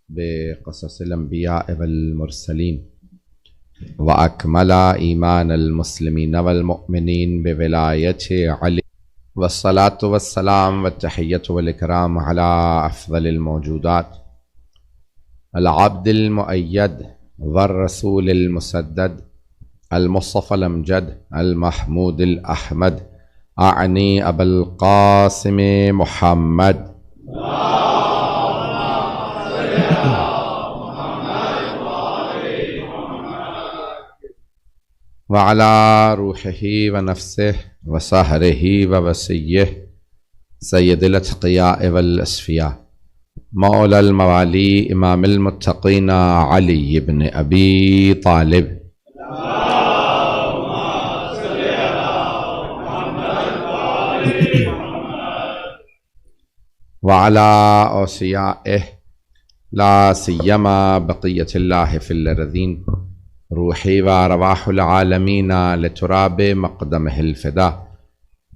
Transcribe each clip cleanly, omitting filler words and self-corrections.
بقصص الأنبياء والمرسلين وأكمل إيمان المسلمين والمؤمنين بولاية علي والصلاة والسلام والتحية والإكرام على أفضل الموجودات العبد المؤيد والرسول المسدد المصطفى الأمجد المحمود الأحمد أعني أبا القاسم محمد وعلى روحه ونفسه وسهره ووسيه سيد الأتقياء والأصفياء مولى الموالي إمام المتقين علي بن أبي طالب وعلى أوصيائه لا سيما بقية الله في الأرضين روحي وأرواح العالمين لتراب مقدمه الفداء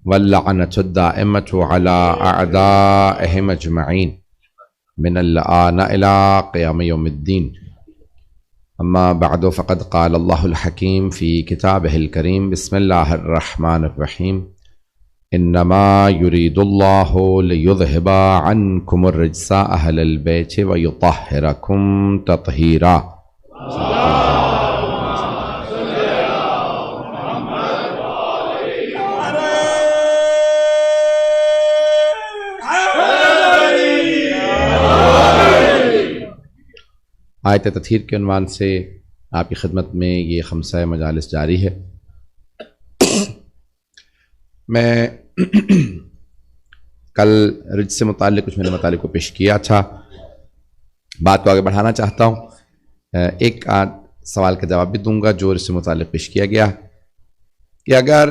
واللعنة الدائمة على أعدائهم أجمعين من الآن إلى قيام يوم الدين. أما بعد فقد قال الله الحكيم في كتابه الكريم بسم الله الرحمن الرحيم إنما يريد الله ليذهب عنكم الرجس أهل البيت ويطهركم تطهيرا. آیت تطہیر کے عنوان سے آپ کی خدمت میں یہ خمسہ مجالس جاری ہے۔ میں کل رجس سے متعلق کچھ میں نے مطالب کو پیش کیا تھا، بات کو آگے بڑھانا چاہتا ہوں۔ ایک سوال کا جواب بھی دوں گا جو رجس سے متعلق پیش کیا گیا کہ اگر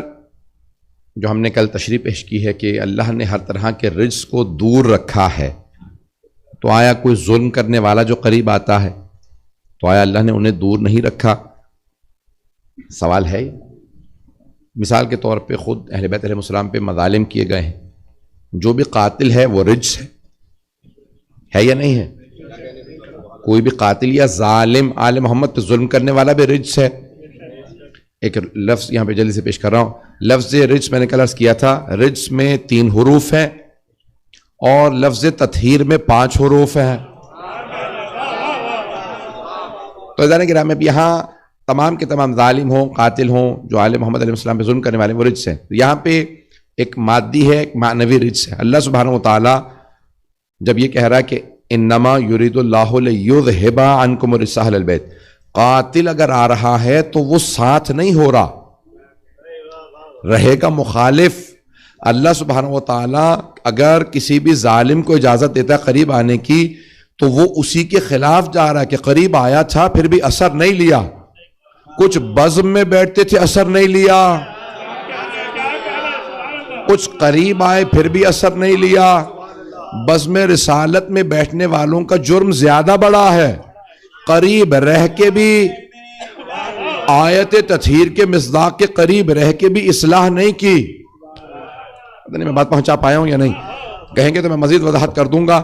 جو ہم نے کل تشریح پیش کی ہے کہ اللہ نے ہر طرح کے رجس کو دور رکھا ہے، تو آیا کوئی ظلم کرنے والا جو قریب آتا ہے تو آیا اللہ نے انہیں دور نہیں رکھا؟ سوال ہے۔ مثال کے طور پہ خود اہل بیت علیہ السلام پہ مظالم کیے گئے ہیں، جو بھی قاتل ہے وہ رجس ہے یا نہیں ہے؟ کوئی بھی قاتل یا ظالم آل محمد پہ ظلم کرنے والا بھی رجس ہے۔ ایک لفظ یہاں پہ جلدی سے پیش کر رہا ہوں۔ لفظ رجس میں نے کل عرض کیا تھا، رجس میں 3 حروف ہیں اور لفظ تطہیر میں 5 حروف ہیں۔ تو عزیزان کرام اب یہاں تمام کے تمام ظالم ہوں، قاتل ہوں، جو آل محمد علیہ السلام پہ ظلم کرنے والے وہ رجس ہیں۔ یہاں پہ ایک مادی ہے، ایک معنوی رجس ہے۔ اللہ سبحانہ وتعالی جب یہ کہہ رہا ہے کہ انما یرید اللہ لیذھب عنکم الرجس اہل البیت، قاتل اگر آ رہا ہے تو وہ ساتھ نہیں ہو رہا، رہے گا مخالف۔ اللہ سبحانہ وتعالی اگر کسی بھی ظالم کو اجازت دیتا ہے قریب آنے کی تو وہ اسی کے خلاف جا رہا ہے کہ قریب آیا تھا پھر بھی اثر نہیں لیا، کچھ بزم میں بیٹھتے تھے اثر نہیں لیا، کچھ قریب آئے پھر بھی اثر نہیں لیا۔ بزم رسالت میں بیٹھنے والوں کا جرم زیادہ بڑا ہے، قریب رہ کے بھی آیت تطہیر کے مصداق کے قریب رہ کے بھی اصلاح نہیں کی۔ میں بات پہنچا پایا ہوں یا نہیں؟ کہیں گے تو میں مزید وضاحت کر دوں گا۔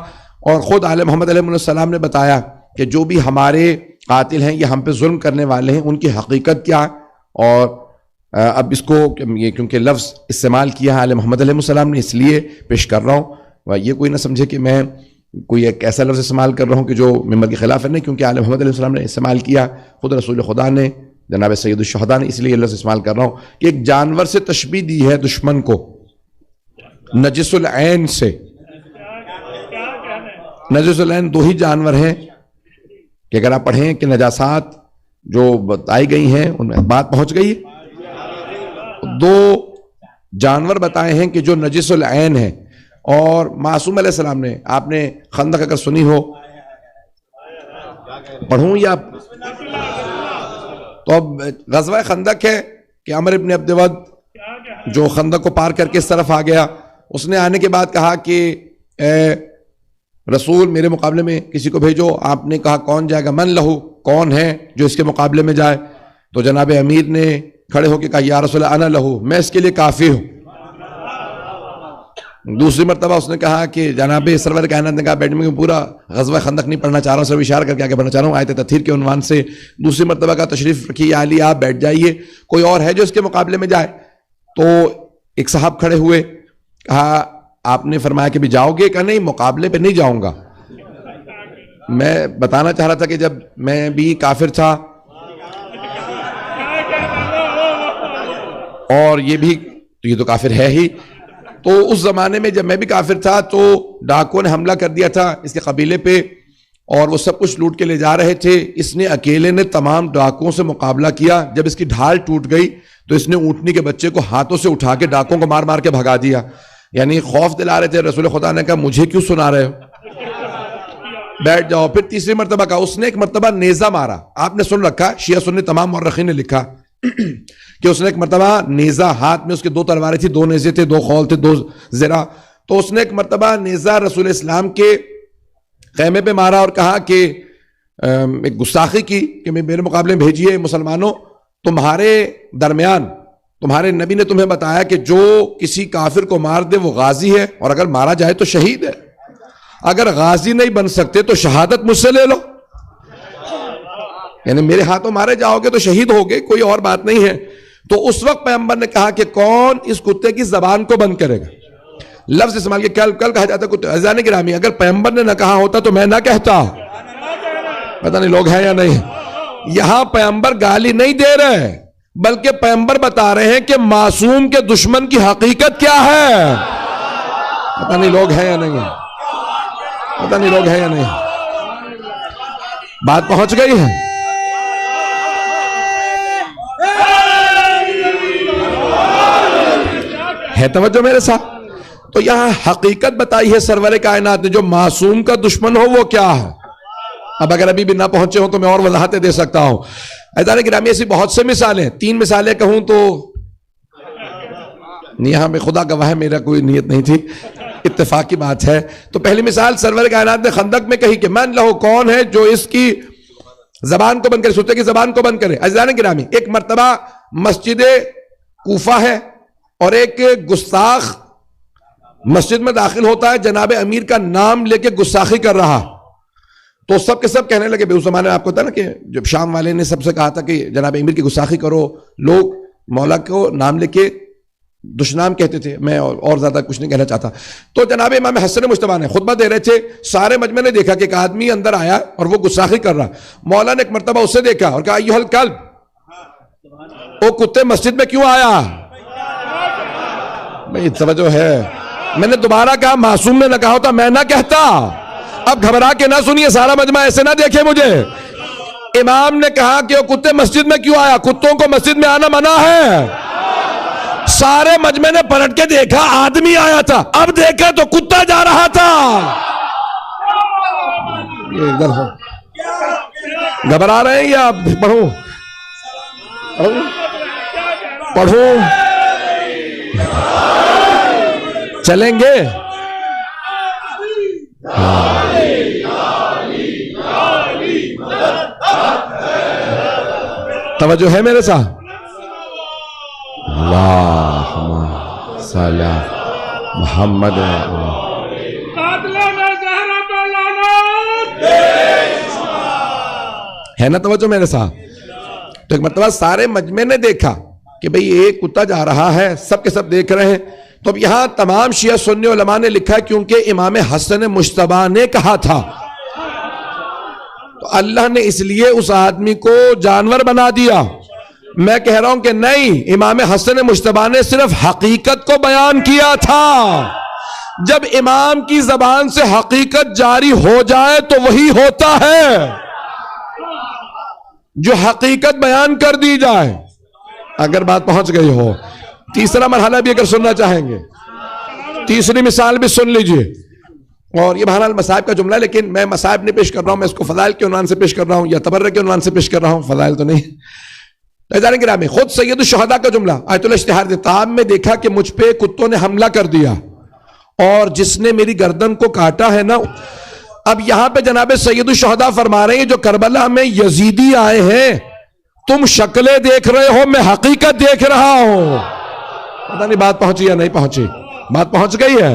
اور خود آل محمد علیہ السلام نے بتایا کہ جو بھی ہمارے قاتل ہیں یا ہم پہ ظلم کرنے والے ہیں ان کی حقیقت کیا ہے۔ اور اب اس کو کیونکہ لفظ استعمال کیا ہے آل محمد علیہ السلام نے، اس لیے پیش کر رہا ہوں۔ یہ کوئی نہ سمجھے کہ میں کوئی ایک ایسا لفظ استعمال کر رہا ہوں کہ جو ممبر کے خلاف ہے، نہیں، کیونکہ آل محمد علیہ السلام نے استعمال کیا، خود رسول خدا نے جناب سید الشہداء نے، اس لیے یہ لفظ استعمال کر رہا ہوں کہ ایک جانور سے تشبیہ دی ہے دشمن کو، نجس العین سے۔ نجس العین 2 ہی جانور ہیں کہ اگر آپ پڑھیں کہ نجاسات جو بتائی گئی ہیں ان میں بات پہنچ گئی ہے، 2 جانور بتائے ہیں کہ جو نجس العین ہیں۔ اور معصوم علیہ السلام نے، آپ نے خندق اگر سنی ہو، پڑھوں یا تو اب غزوہ خندق ہے کہ عمر ابن عبد ود جو خندق کو پار کر کے اس طرف آ گیا، اس نے آنے کے بعد کہا کہ اے رسول میرے مقابلے میں کسی کو بھیجو۔ آپ نے کہا کون جائے گا؟ من لہو، کون ہے جو اس کے مقابلے میں جائے؟ تو جناب امیر نے کھڑے ہو کے کہا یا رسول اللہ انا لہو، میں اس کے لیے کافی ہوں۔ دوسری مرتبہ اس نے کہا کہ جناب سرور کائنات نے کہا بیٹھ میں پورا غزوہ خندق نہیں پڑھنا چاہ رہا ہوں، صرف اشارہ کر کے آگے بڑھنا چاہ رہا ہوں آیت تطہیر کے عنوان سے۔ دوسری مرتبہ کا تشریف رکھیے یا علی آپ بیٹھ جائیے، کوئی اور ہے جو اس کے مقابلے میں جائے؟ تو ایک صاحب کھڑے ہوئے، کہا آپ نے فرمایا کہ بھی جاؤ گے؟ کہا نہیں، مقابلے پہ نہیں جاؤں گا۔ میں بتانا چاہ رہا تھا کہ جب میں بھی کافر تھا اور یہ تو کافر ہے ہی، تو اس زمانے میں جب میں بھی کافر تھا تو ڈاکوں نے حملہ کر دیا تھا اس کے قبیلے پہ اور وہ سب کچھ لوٹ کے لے جا رہے تھے۔ اس نے اکیلے نے تمام ڈاکوں سے مقابلہ کیا، جب اس کی ڈھال ٹوٹ گئی تو اس نے اونٹنی کے بچے کو ہاتھوں سے اٹھا کے ڈاکوں کو مار مار کے بھگا دیا، یعنی خوف دلا رہے تھے۔ رسول خدا نے کہا مجھے کیوں سنا رہے ہو، بیٹھ جاؤ۔ پھر تیسری مرتبہ کہا، اس نے ایک مرتبہ نیزہ مارا، آپ نے سن رکھا، شیعہ سنی تمام مورخین نے لکھا کہ اس نے ایک مرتبہ نیزہ، ہاتھ میں اس کے 2 تلواریں تھی، 2 نیزے تھے، 2 خول تھے، 2 زرہ، تو اس نے ایک مرتبہ نیزہ رسول اسلام کے خیمے پہ مارا اور کہا کہ ایک گستاخی کی کہ میرے مقابلے میں بھیجیے مسلمانوں، تمہارے درمیان تمہارے نبی نے تمہیں بتایا کہ جو کسی کافر کو مار دے وہ غازی ہے، اور اگر مارا جائے تو شہید ہے، اگر غازی نہیں بن سکتے تو شہادت مجھ سے لے لو، یعنی میرے ہاتھوں مارے جاؤ گے تو شہید ہوگے، کوئی اور بات نہیں ہے۔ تو اس وقت پیغمبر نے کہا کہ کون اس کتے کی زبان کو بند کرے گا، لفظ استعمال کے کل کہا جاتا ہے عزیزان گرامی، اگر پیغمبر نے نہ کہا ہوتا تو میں نہ کہتا، پتہ نہیں لوگ ہیں یا نہیں۔ یہاں پیغمبر گالی نہیں دے رہے بلکہ پیغمبر بتا رہے ہیں کہ معصوم کے دشمن کی حقیقت کیا ہے، پتہ نہیں لوگ ہیں یا نہیں، پتہ نہیں لوگ ہیں یا نہیں، بات پہنچ گئی ہے۔ ہے توجہ میرے ساتھ؟ تو یہاں حقیقت بتائی ہے سرور کائنات نے، جو معصوم کا دشمن ہو وہ کیا ہے۔ اب اگر ابھی بھی نہ پہنچے ہوں تو میں اور وضاحتیں دے سکتا ہوں۔ عزیزان گرامی ایسی بہت سے مثالیں، 3 مثالیں کہوں تو یہاں میں خدا گواہ ہے میرا کوئی نیت نہیں تھی، اتفاق کی بات ہے۔ تو پہلی مثال سرور کائنات نے خندق میں کہی کہ من لہو، کون ہے جو اس کی زبان کو بند کرے، سوتے کی زبان کو بند کرے۔ عزیزان گرامی ایک مرتبہ مسجد کوفہ ہے اور ایک گستاخ مسجد میں داخل ہوتا ہے، جناب امیر کا نام لے کے گستاخی کر رہا، تو سب کے سب کہنے لگے، اس زمانے میں آپ کو پتا نا کہ جب شام والے نے سب سے کہا تھا کہ جناب امیر کی گستاخی کرو، لوگ مولا کو نام لے کے دشنام کہتے تھے، میں اور زیادہ کچھ نہیں کہنا چاہتا۔ تو جناب امام حسن مجتبی نے خطبہ دے رہے تھے، سارے مجمع نے دیکھا کہ ایک آدمی اندر آیا اور وہ گستاخی کر رہا۔ مولا نے ایک مرتبہ اسے دیکھا اور کہا ایھا الکلب، او کتے مسجد میں کیوں آیا؟ بھئی توجہ ہے، میں نے دوبارہ کہا معصوم نے نہ کہا ہوتا میں نہ کہتا، اب گھبرا کے نہ سنیے، سارا مجمع ایسے نہ دیکھے مجھے۔ امام نے کہا کہ وہ کتے مسجد میں کیوں آیا، کتوں کو مسجد میں آنا منع ہے۔ سارے مجمع نے پلٹ کے دیکھا، آدمی آیا تھا، اب دیکھا تو کتا جا رہا تھا۔ گھبرا رہے ہیں یا پڑھوں پڑھوں چلیں گے؟ توجہ ہے میرے ساتھ؟ اللہم صلی محمد ہے نا توجہ میرے ساتھ؟ تو ایک مرتبہ سارے مجمع نے دیکھا کہ بھئی ایک کتا جا رہا ہے، سب کے سب دیکھ رہے ہیں۔ تو اب یہاں تمام شیعہ سنی علماء نے لکھا ہے کیونکہ امام حسن مجتبی نے کہا تھا، تو اللہ نے اس لیے اس آدمی کو جانور بنا دیا۔ میں کہہ رہا ہوں کہ نہیں، امام حسن مجتبی نے صرف حقیقت کو بیان کیا تھا۔ جب امام کی زبان سے حقیقت جاری ہو جائے تو وہی ہوتا ہے جو حقیقت بیان کر دی جائے، اگر بات پہنچ گئی ہو۔ تیسرا مرحلہ بھی اگر سننا چاہیں گے، تیسری مثال بھی سن لیجئے، اور یہ بہرحال مصائب کا جملہ ہے، لیکن میں مصائب نہیں پیش کر رہا ہوں، میں اس کو فضائل کے عنوان سے پیش کر رہا ہوں یا تبرک کے عنوان سے پیش کر رہا ہوں، فضائل تو نہیں۔ عزیزان گرامی خود سید الشہداء کا جملہ آیت الاشتہار دیتاب میں دیکھا کہ مجھ پہ کتوں نے حملہ کر دیا اور جس نے میری گردن کو کاٹا ہے نا۔ اب یہاں پہ جناب سید الشہداء فرما رہے ہیں جو کربلا میں یزیدی آئے ہیں، تم شکلیں دیکھ رہے ہو، میں حقیقت دیکھ رہا ہوں۔ پتہ نہیں بات پہنچی یا نہیں پہنچی، بات پہنچ گئی ہے۔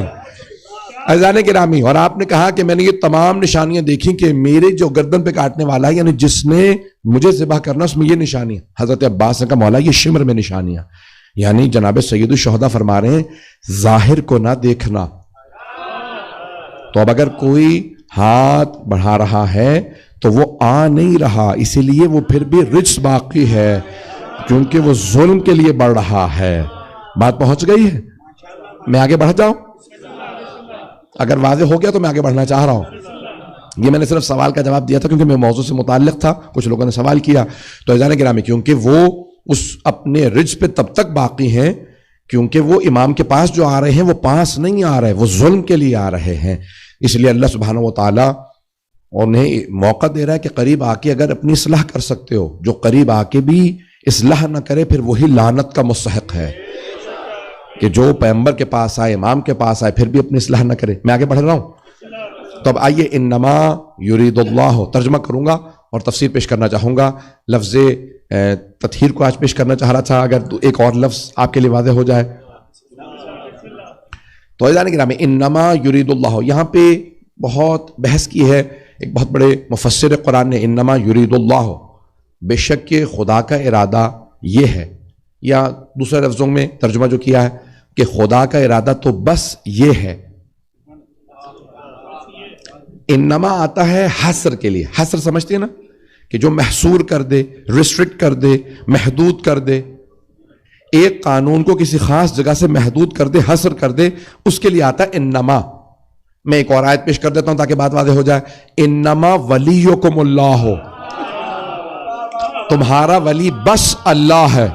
عزیزان گرامی، اور آپ نے کہا کہ میں نے یہ تمام نشانیاں دیکھی کہ میرے جو گردن پہ کاٹنے والا ہے، یعنی جس نے مجھے ذبح کرنا اس میں یہ نشانی ہے۔ حضرت عباس نے کہا مولا یہ شمر میں نشانیاں، یعنی جناب سید الشہداء فرما رہے ہیں ظاہر کو نہ دیکھنا۔ تو اب اگر کوئی ہاتھ بڑھا رہا ہے تو وہ آ نہیں رہا، اسی لیے وہ پھر بھی رجس باقی ہے، کیونکہ وہ ظلم کے لیے بڑھ رہا ہے۔ بات پہنچ گئی ہے؟ میں آگے بڑھ جاؤں؟ اگر واضح ہو گیا تو میں آگے بڑھنا چاہ رہا ہوں۔ یہ میں نے صرف سوال کا جواب دیا تھا کیونکہ میں موضوع سے متعلق تھا، کچھ لوگوں نے سوال کیا۔ تو عزیزان گرامی، کیونکہ وہ اس اپنے رجس پہ تب تک باقی ہیں کیونکہ وہ امام کے پاس جو آ رہے ہیں وہ پاس نہیں آ رہے، وہ ظلم کے لیے آ رہے ہیں۔ اس لیے اللہ سبحانہ و تعالیٰ انہیں موقع دے رہا ہے کہ قریب آ کے اگر اپنی اصلاح کر سکتے ہو، جو قریب آ کے بھی اصلاح نہ کرے پھر وہی لعنت کا مستحق ہے، کہ جو پیغمبر کے پاس آئے، امام کے پاس آئے، پھر بھی اپنی اصلاح نہ کرے۔ میں آگے بڑھ رہا ہوں۔ تو اب آئیے انما یرید اللہ ترجمہ کروں گا اور تفسیر پیش کرنا چاہوں گا۔ لفظ تطہیر کو آج پیش کرنا چاہ رہا تھا، اگر ایک اور لفظ آپ کے لیے واضح ہو جائے تو عزیزان گرامی، انما یرید اللہ، یہاں پہ بہت بحث کی ہے ایک بہت بڑے مفسر قرآن نے، انما یرید اللہ، بے شک کہ خدا کا ارادہ یہ ہے، یا دوسرے لفظوں میں ترجمہ جو کیا ہے کہ خدا کا ارادہ تو بس یہ ہے۔ انما آتا ہے حصر کے لیے، حصر سمجھتے ہیں نا، کہ جو محصور کر دے، ریسٹرکٹ کر دے، محدود کر دے، ایک قانون کو کسی خاص جگہ سے محدود کر دے، حصر کر دے، اس کے لیے آتا ہے انما۔ میں ایک اور آیت پیش کر دیتا ہوں تاکہ بات واضح ہو جائے۔ انما ولیکم اللہ، تمہارا ولی بس اللہ ہے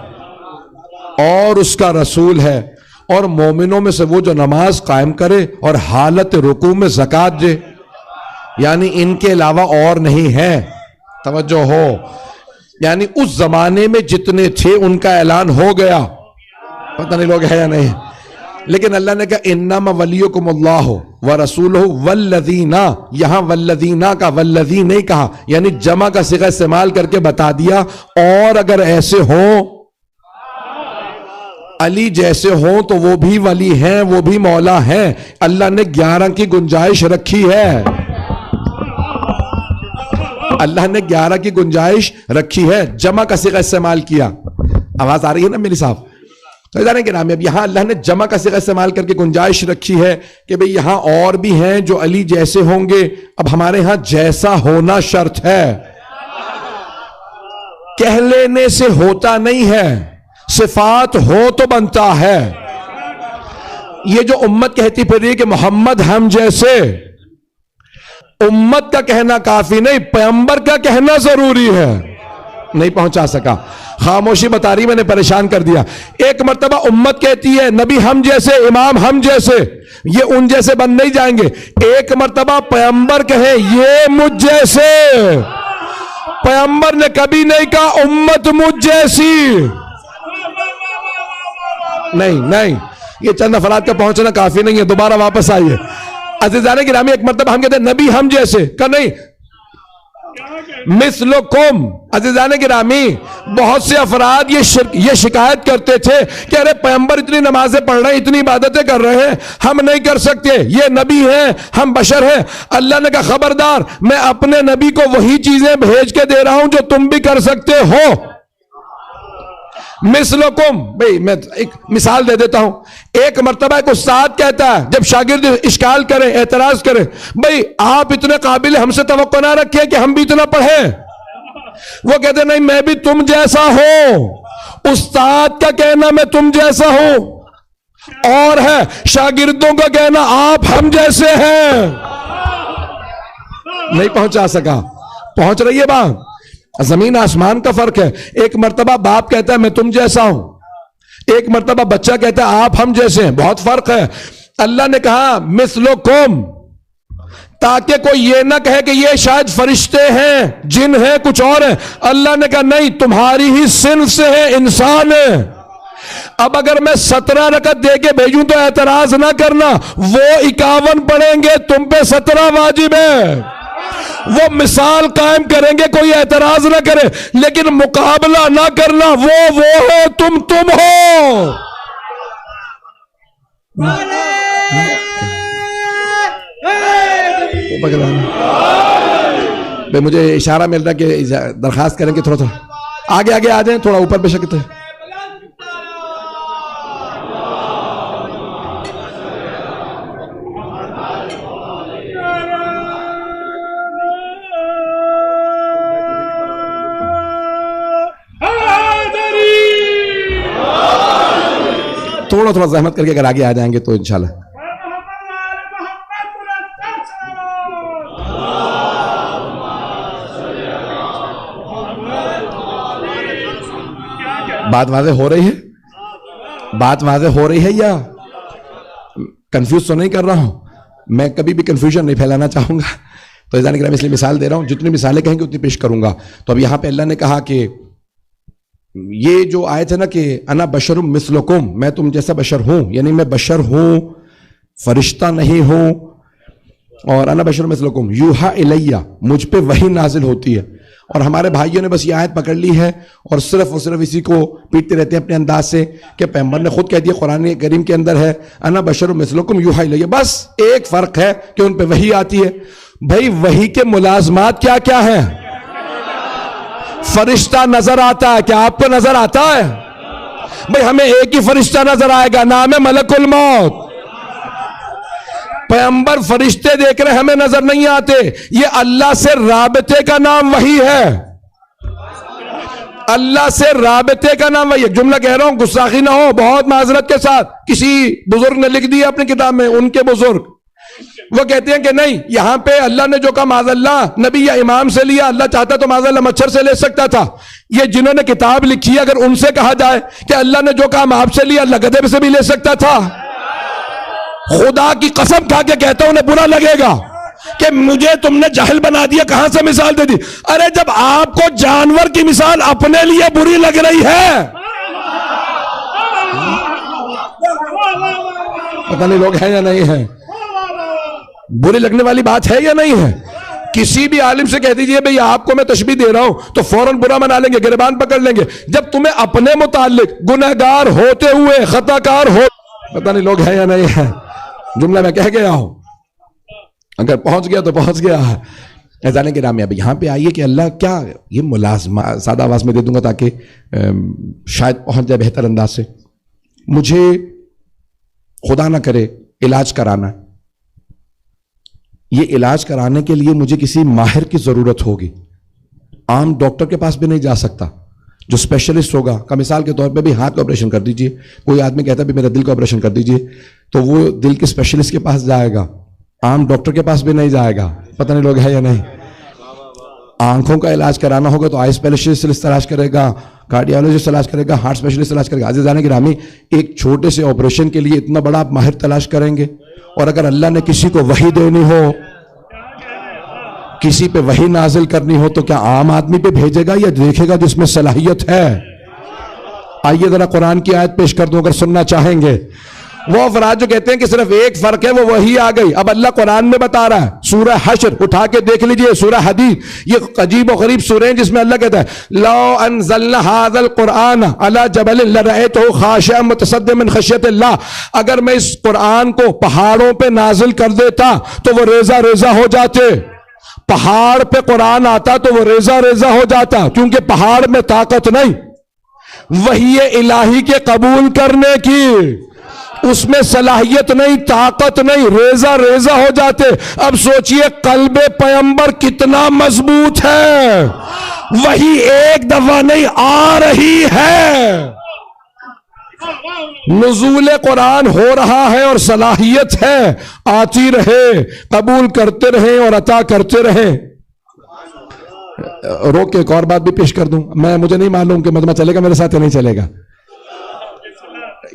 اور اس کا رسول ہے، اور مومنوں میں سے وہ جو نماز قائم کرے اور حالت رکوع میں زکوٰۃ دے، یعنی ان کے علاوہ اور نہیں ہے۔ توجہ ہو، یعنی اس زمانے میں جتنے تھے ان کا اعلان ہو گیا، پتہ نہیں لوگ ہے یا نہیں، لیکن اللہ نے کہا انما ولیکم اللہ ورسولہ والذین، یہاں والذین کا والذین نہیں کہا، یعنی جمع کا صیغہ استعمال کر کے بتا دیا، اور اگر ایسے ہوں علی جیسے ہوں تو وہ بھی ولی ہیں، وہ بھی مولا ہیں۔ اللہ نے 11 کی گنجائش رکھی ہے، اللہ نے 11 کی گنجائش رکھی ہے، جمع کا صیغہ استعمال کیا۔ آواز آ رہی ہے نا میری صاحب؟ تو جانے کے نام اب یہاں اللہ نے جمع کا صیغہ استعمال کر کے گنجائش رکھی ہے کہ بھئی یہاں اور بھی ہیں جو علی جیسے ہوں گے۔ اب ہمارے ہاں جیسا ہونا شرط ہے، کہہ لینے سے ہوتا نہیں ہے، صفات ہو تو بنتا ہے۔ یہ جو امت کہتی پھر رہی ہے کہ محمد ہم جیسے، امت کا کہنا کافی نہیں، پیغمبر کا کہنا ضروری ہے۔ نہیں پہنچا سکا، خاموشی بتا رہی، میں نے پریشان کر دیا۔ ایک مرتبہ امت کہتی ہے نبی ہم جیسے، امام ہم جیسے، یہ ان جیسے بن نہیں جائیں گے۔ ایک مرتبہ پیغمبر کہے یہ مجھ جیسے، پیغمبر نے کبھی نہیں کہا امت مجھ جیسی۔ نہیں، یہ چند افراد کا پہنچنا کافی نہیں ہے، دوبارہ واپس آئیے۔ عزیزان گرامی، ایک مرتبہ ہم کہتے ہیں نبی ہم جیسے، کہ نہیں مثلکم۔ عزیزان گرامی، بہت سے افراد یہ شکایت کرتے تھے کہ ارے پیغمبر اتنی نمازیں پڑھ رہے ہیں، اتنی عبادتیں کر رہے ہیں، ہم نہیں کر سکتے، یہ نبی ہیں، ہم بشر ہیں۔ اللہ نے کہا خبردار، میں اپنے نبی کو وہی چیزیں بھیج کے دے رہا ہوں جو تم بھی کر سکتے ہو۔ مثلکم، بھئی میں ایک مثال دے دیتا ہوں۔ ایک مرتبہ ایک استاد کہتا ہے جب شاگرد اشکال کرے، اعتراض کرے، بھئی آپ اتنے قابل، ہم سے توقع نہ رکھیں کہ ہم بھی اتنا پڑھیں۔ وہ کہتے نہیں، میں بھی تم جیسا ہوں، استاد کا کہنا میں تم جیسا ہوں اور ہے، شاگردوں کا کہنا آپ ہم جیسے ہیں۔ نہیں پہنچا سکا، پہنچ رہی ہے بات؟ زمین آسمان کا فرق ہے۔ ایک مرتبہ باپ کہتا ہے میں تم جیسا ہوں، ایک مرتبہ بچہ کہتا ہے آپ ہم جیسے ہیں، بہت فرق ہے۔ اللہ نے کہا مثلکم، تاکہ کوئی یہ نہ کہے کہ یہ شاید فرشتے ہیں، جن ہیں، کچھ اور ہیں۔ اللہ نے کہا نہیں، تمہاری ہی صنف سے ہے، انسان ہے۔ اب اگر میں 17 رکعت دے کے بھیجوں تو اعتراض نہ کرنا، وہ 51 پڑھیں گے، تم پہ 17 واجب ہے۔ وہ مثال قائم کریں گے، کوئی اعتراض نہ کرے، لیکن مقابلہ نہ کرنا، وہ ہو، تم ہو۔ بھائی مجھے اشارہ مل رہا ہے کہ درخواست کریں کہ تھوڑا آگے آگے آ جائیں، تھوڑا اوپر بے شک ہے. تھوڑا تھوڑا زحمت کر کے اگر آگے آ جائیں گے تو انشاءاللہ. بات واضح ہو رہی ہے؟ بات واضح ہو رہی ہے یا کنفیوز تو نہیں کر رہا ہوں؟ میں کبھی بھی کنفیوژن نہیں پھیلانا چاہوں گا، تو عزیزان کرام اس لیے مثال دے رہا ہوں، جتنی مثالیں کہیں گے اتنی پیش کروں گا. تو اب یہاں پہ اللہ نے کہا کہ یہ جو آیت ہے نا کہ انا بشر مثلکم، میں تم جیسا بشر ہوں، یعنی میں بشر ہوں، فرشتہ نہیں ہوں. اور انا بشر مثلکم یوحا الیہ، مجھ پہ وحی نازل ہوتی ہے. اور ہمارے بھائیوں نے بس یہ آیت پکڑ لی ہے اور صرف اسی کو پیٹتے رہتے ہیں اپنے انداز سے کہ پیغمبر نے خود کہہ دیا قرآن کریم کے اندر ہے انا بشر مثلکم یوحا الیہ. بس ایک فرق ہے کہ ان پہ وحی آتی ہے. بھائی وحی کے ملازمات کیا کیا ہیں؟ فرشتہ نظر آتا ہے، کیا آپ کو نظر آتا ہے؟ بھئی ہمیں ایک ہی فرشتہ نظر آئے گا، نام ہے ملک الموت. پیغمبر فرشتے دیکھ رہے ہمیں نظر نہیں آتے، یہ اللہ سے رابطے کا نام وحی ہے. اللہ سے رابطے کا نام وحی ہے. جملہ کہہ رہا ہوں، گستاخی نہ ہو، بہت معذرت کے ساتھ. کسی بزرگ نے لکھ دیا اپنی کتاب میں، ان کے بزرگ وہ کہتے ہیں کہ نہیں، یہاں پہ اللہ نے جو کہا معاذ اللہ نبی یا امام سے لیا، اللہ چاہتا تو معاذ اللہ مچھر سے لے سکتا تھا. یہ جنہوں نے کتاب لکھی ہے اگر ان سے کہا جائے کہ اللہ نے جو کہا آپ سے لیا، اللہ گدھے سے بھی لے سکتا تھا. خدا کی قسم کھا کے کہتا ہوں، انہیں برا لگے گا کہ مجھے تم نے جاہل بنا دیا، کہاں سے مثال دے دی. ارے جب آپ کو جانور کی مثال اپنے لیے بری لگ رہی ہے، پتہ نہیں لوگ ہیں یا نہیں ہیں، بری لگنے والی بات ہے یا نہیں ہے؟ کسی بھی عالم سے کہہ دیجئے بھئی آپ کو میں تشبیہ دے رہا ہوں تو فوراً برا منا لیں گے، گریبان پکڑ لیں گے. جب تمہیں اپنے متعلق گنہگار ہوتے ہوئے خطا کار ہو، پتہ نہیں لوگ ہیں یا نہیں ہیں. جملہ میں کہہ گیا ہوں، اگر پہنچ گیا تو پہنچ گیا. اذان کے نام اب یہاں پہ آئیے کہ اللہ کیا یہ ملازمہ سادہ آواز میں دے دوں گا تاکہ شاید پہنچ جائے بہتر انداز سے. مجھے خدا نہ کرے علاج کرانا، یہ علاج کرانے کے لیے مجھے کسی ماہر کی ضرورت ہوگی. عام ڈاکٹر کے پاس بھی نہیں جا سکتا جو اسپیشلسٹ ہوگا. کا مثال کے طور پہ بھی ہاتھ کا آپریشن کر دیجئے، کوئی آدمی کہتا ہے بھی میرا دل کا آپریشن کر دیجئے، تو وہ دل کے اسپیشلسٹ کے پاس جائے گا، عام ڈاکٹر کے پاس بھی نہیں جائے گا. پتہ نہیں لوگ ہے یا نہیں. آنکھوں کا علاج کرانا ہوگا تو آئی اسپیشلسٹ تلاش کرے گا، کارڈیالوجسٹ تلاش کرے گا، ہارٹ اسپیشلسٹ تلاش کرے گا. عزیزان گرامی، ایک چھوٹے سے آپریشن کے لیے اتنا بڑا آپ ماہر تلاش کریں گے؟ اور اگر اللہ نے کسی کو وحی دینی ہو، کسی پہ وحی نازل کرنی ہو، تو کیا عام آدمی پہ بھیجے گا یا دیکھے گا جس میں صلاحیت ہے؟ آئیے ذرا قرآن کی آیت پیش کر دوں اگر سننا چاہیں گے. وہ افراد جو کہتے ہیں کہ صرف ایک فرق ہے وہ وحی آ گئی، اب اللہ قرآن میں بتا رہا ہے. سورہ حشر اٹھا کے دیکھ لیجئے، سورہ حدید، یہ عجیب و غریب سورہ ہیں جس میں اللہ کہتا ہے لو انزلنا هذا القرآن على جبل لرأيته خاشعا متصدعا من خشیۃ اللہ. اگر میں اس قرآن کو پہاڑوں پہ نازل کر دیتا تو وہ ریزہ ریزہ ہو جاتے. پہاڑ پہ قرآن آتا تو وہ ریزہ ریزہ ہو جاتا، کیونکہ پہاڑ میں طاقت نہیں وحی الہی کے قبول کرنے کی، اس میں صلاحیت نہیں، طاقت نہیں، ریزہ ریزہ ہو جاتے. اب سوچئے قلب پیغمبر کتنا مضبوط ہے، وحی ایک دفعہ نہیں آ رہی ہے، نزول قرآن ہو رہا ہے اور صلاحیت ہے، آتی رہے، قبول کرتے رہیں اور عطا کرتے رہیں. روک کے ایک اور بات بھی پیش کر دوں، مجھے نہیں معلوم کہ مجمع چلے گا میرے ساتھ یا نہیں چلے گا،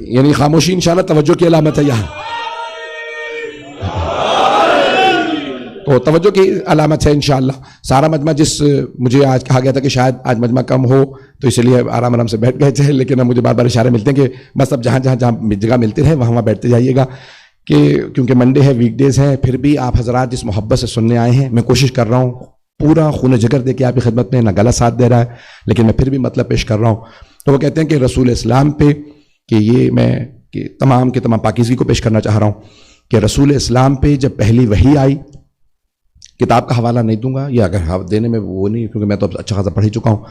یعنی خاموشی انشاءاللہ توجہ کی علامت ہے. یہاں تو توجہ کی علامت ہے انشاءاللہ. سارا مجمع مجھے آج کہا گیا تھا کہ شاید آج مجمع کم ہو تو اس لیے آرام آرام سے بیٹھ گئے تھے، لیکن اب مجھے بار بار اشارے ملتے ہیں کہ بس اب جہاں جگہ ملتے رہے وہاں بیٹھتے جائیے گا، کہ کیونکہ منڈے ہے، ویک ڈیز ہیں. پھر بھی آپ حضرات جس محبت سے سننے آئے ہیں، میں کوشش کر رہا ہوں پورا خون جگر دے کے آپ کی خدمت میں، نہ گلا ساتھ دے رہا ہے، لیکن میں پھر بھی مطلب پیش کر رہا ہوں. تو وہ کہتے ہیں کہ رسول اسلام پہ کہ یہ میں کہ تمام کے تمام پاکیزگی کو پیش کرنا چاہ رہا ہوں کہ رسول اسلام پہ جب پہلی وحی آئی کتاب کا حوالہ نہیں دوں گا، یا اگر دینے میں وہ نہیں، کیونکہ میں تو اچھا خاصا پڑھ ہی چکا ہوں،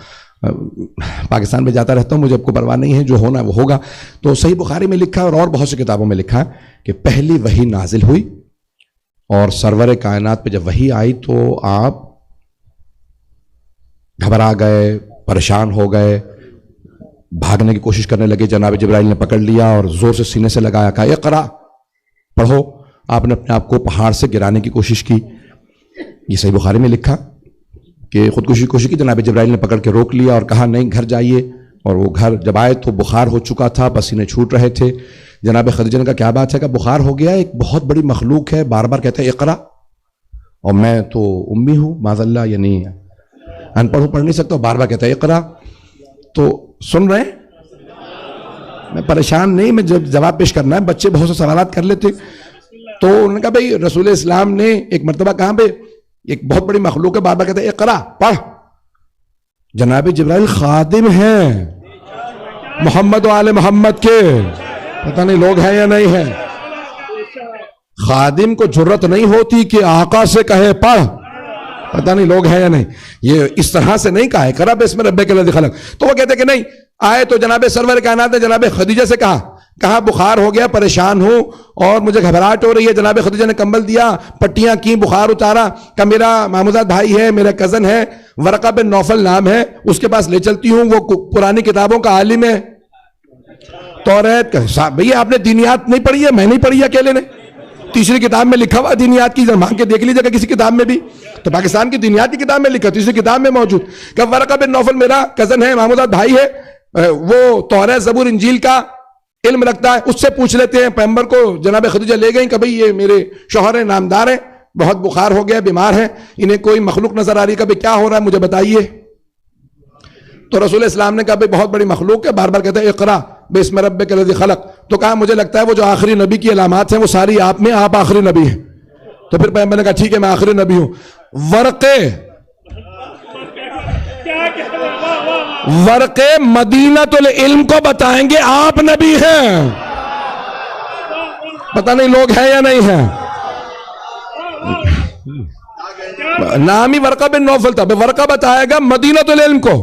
پاکستان میں جاتا رہتا ہوں، مجھے اب کو پرواہ نہیں ہے، جو ہونا وہ ہوگا۔ تو صحیح بخاری میں لکھا ہے اور بہت سی کتابوں میں لکھا ہے کہ پہلی وحی نازل ہوئی اور سرور کائنات پہ جب وحی آئی تو آپ گھبرا گئے، پریشان ہو گئے، بھاگنے کی کوشش کرنے لگے۔ جناب جبرائیل نے پکڑ لیا اور زور سے سینے سے لگایا، کہا اقرا، پڑھو۔ آپ نے اپنے آپ کو پہاڑ سے گرانے کی کوشش کی۔ یہ صحیح بخاری میں لکھا کہ خودکشی کی کوشش کی، جناب جبرائیل نے پکڑ کے روک لیا اور کہا نہیں، گھر جائیے۔ اور وہ گھر جب آئے تو بخار ہو چکا تھا، پسینے چھوٹ رہے تھے۔ جناب خدیجہ نے کہا کیا بات ہے؟ کہ بخار ہو گیا، ایک بہت بڑی مخلوق ہے، بار بار کہتا ہے اقرا، اور میں تو امی ہوں معاذ اللہ، یعنی ان پڑھ پڑھ نہیں سکتا، بار بار کہتا ہے اقرا۔ تو سن رہے ہیں، میں پریشان نہیں، میں جب جواب پیش کرنا ہے، بچے بہت سے سوالات کر لیتے۔ تو انہوں نے کہا بھائی رسول اسلام نے ایک مرتبہ کہاں پہ ایک بہت بڑی مخلوق ہے، بار بار کہتا ہے اقرا، پڑھ۔ جناب جبرائیل خادم ہیں محمد و آل محمد کے، پتہ نہیں لوگ ہیں یا نہیں ہیں۔ خادم کو جرت نہیں ہوتی کہ آقا سے کہے پڑھ، پتہ نہیں لوگ ہیں یا نہیں۔ یہ اس طرح سے نہیں کہا ہے اقرا بسم ربک الذی خلق۔ تو وہ کہتے کہ نہیں، آئے تو جناب سرور کائنات نے جناب خدیجہ سے کہا بخار ہو گیا، پریشان ہوں اور مجھے گھبراہٹ ہو رہی ہے۔ جناب خدیجہ نے کمبل دیا، پٹیاں کی، بخار اتارا، کہ میرا ماموزاد بھائی ہے، میرا کزن ہے، ورقہ بن نوفل نام ہے، اس کے پاس لے چلتی ہوں، وہ پرانی کتابوں کا عالم ہے، توریت کا۔ بھئی آپ نے دینیات نہیں پڑھی ہے؟ میں نہیں پڑھی ہے اکیلے نے، تیسری کتاب میں لکھا ہوا دینیات کی، مانگ کے دیکھ لیجیے گا کسی کتاب میں بھی، تو پاکستان کی دینیات کی کتاب میں لکھا، تیسری کتاب میں موجود کہ ورقہ بن نوفل میرا کزن ہے، ماموزاد بھائی ہے، وہ توریت زبور انجیل کا علم رکھتا ہے، اس سے پوچھ لیتے ہیں۔ پیغمبر کو جناب خدیجہ لے گئیں کہ بھئی یہ میرے شوہر ہیں، نامدار ہیں، بہت بخار ہو گیا، بیمار ہیں، انہیں کوئی مخلوق نظر آ رہی ہے، کہ بھئی کیا ہو رہا ہے مجھے بتائیے۔ تو رسول اسلام نے کہا بھئی بہت بڑی مخلوق ہے، بار بار کہتا ہے اقرا بسم ربک الذی خلق۔ تو کہا مجھے لگتا ہے وہ جو آخری نبی کی علامات ہیں وہ ساری آپ میں، آپ آخری نبی ہیں۔ تو پھر پیغمبر نے کہا ٹھیک ہے میں آخری نبی ہوں۔ ورقے مدینۃ العلم کو بتائیں گے آپ نبی ہیں، پتہ نہیں لوگ ہیں یا نہیں ہیں۔ نام ہی ورقہ بن نوفل تھا، ورقہ بتائے گا مدینۃ العلم کو،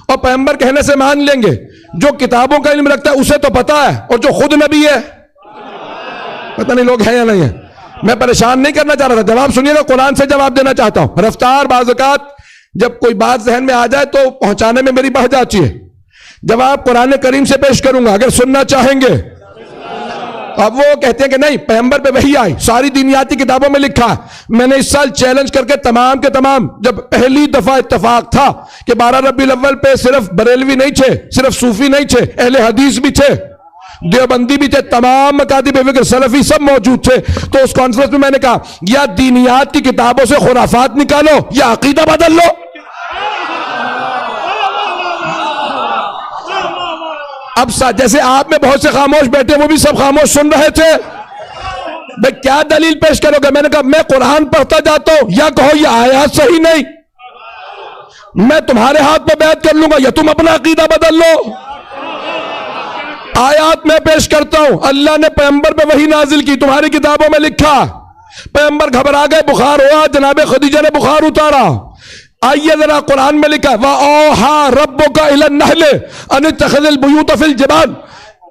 اور پیغمبر کہنے سے مان لیں گے۔ جو کتابوں کا علم رکھتا ہے اسے تو پتا ہے، اور جو خود نبی ہے پتہ نہیں لوگ ہیں یا نہیں ہیں۔ میں پریشان نہیں کرنا چاہ رہا تھا، جواب سنیے گا، قرآن سے جواب دینا چاہتا ہوں۔ رفتار بعض اوقات جب کوئی بات ذہن میں آ جائے تو پہنچانے میں میری بڑھ جاتی ہے۔ جواب قرآن کریم سے پیش کروں گا اگر سننا چاہیں گے۔ اب وہ کہتے ہیں کہ نہیں، پیغمبر پہ وحی آئی، ساری دینیاتی کتابوں میں لکھا ہے۔ میں نے اس سال چیلنج کر کے تمام کے تمام، جب پہلی دفعہ اتفاق تھا کہ 12 ربیع الاول پہ صرف بریلوی نہیں تھے، صرف صوفی نہیں تھے، اہل حدیث بھی تھے، دیوبندی بھی تھے، تمام مکاتب فکر سلفی سب موجود تھے۔ تو اس کانفرنس میں نے کہا یا دینیات کی کتابوں سے خرافات نکالو یا عقیدہ بدل لو۔ اب جیسے آپ میں بہت سے خاموش بیٹھے، وہ بھی سب خاموش سن رہے تھے، بھئی کیا دلیل پیش کرو گے؟ میں نے کہا میں قرآن پڑھتا جاتا ہوں، یا کہو یہ آیات صحیح نہیں، میں تمہارے ہاتھ میں بیعت کر لوں گا، یا تم اپنا عقیدہ بدل لو۔ آیات میں پیش کرتا ہوں، اللہ نے پیغمبر پہ وحی نازل کی، تمہاری کتابوں میں لکھا، پیغمبر گھبرا گئے، بخار ہوا، جناب خدیجہ نے بخار اتارا۔ آئیے ذرا قرآن میں لکھا وَأَوْحَىٰ رَبُّكَ إِلَى النَّحْلِ أَنِ اتَّخِذِ الْبُيُوتَ فِي الْجِبَالِ۔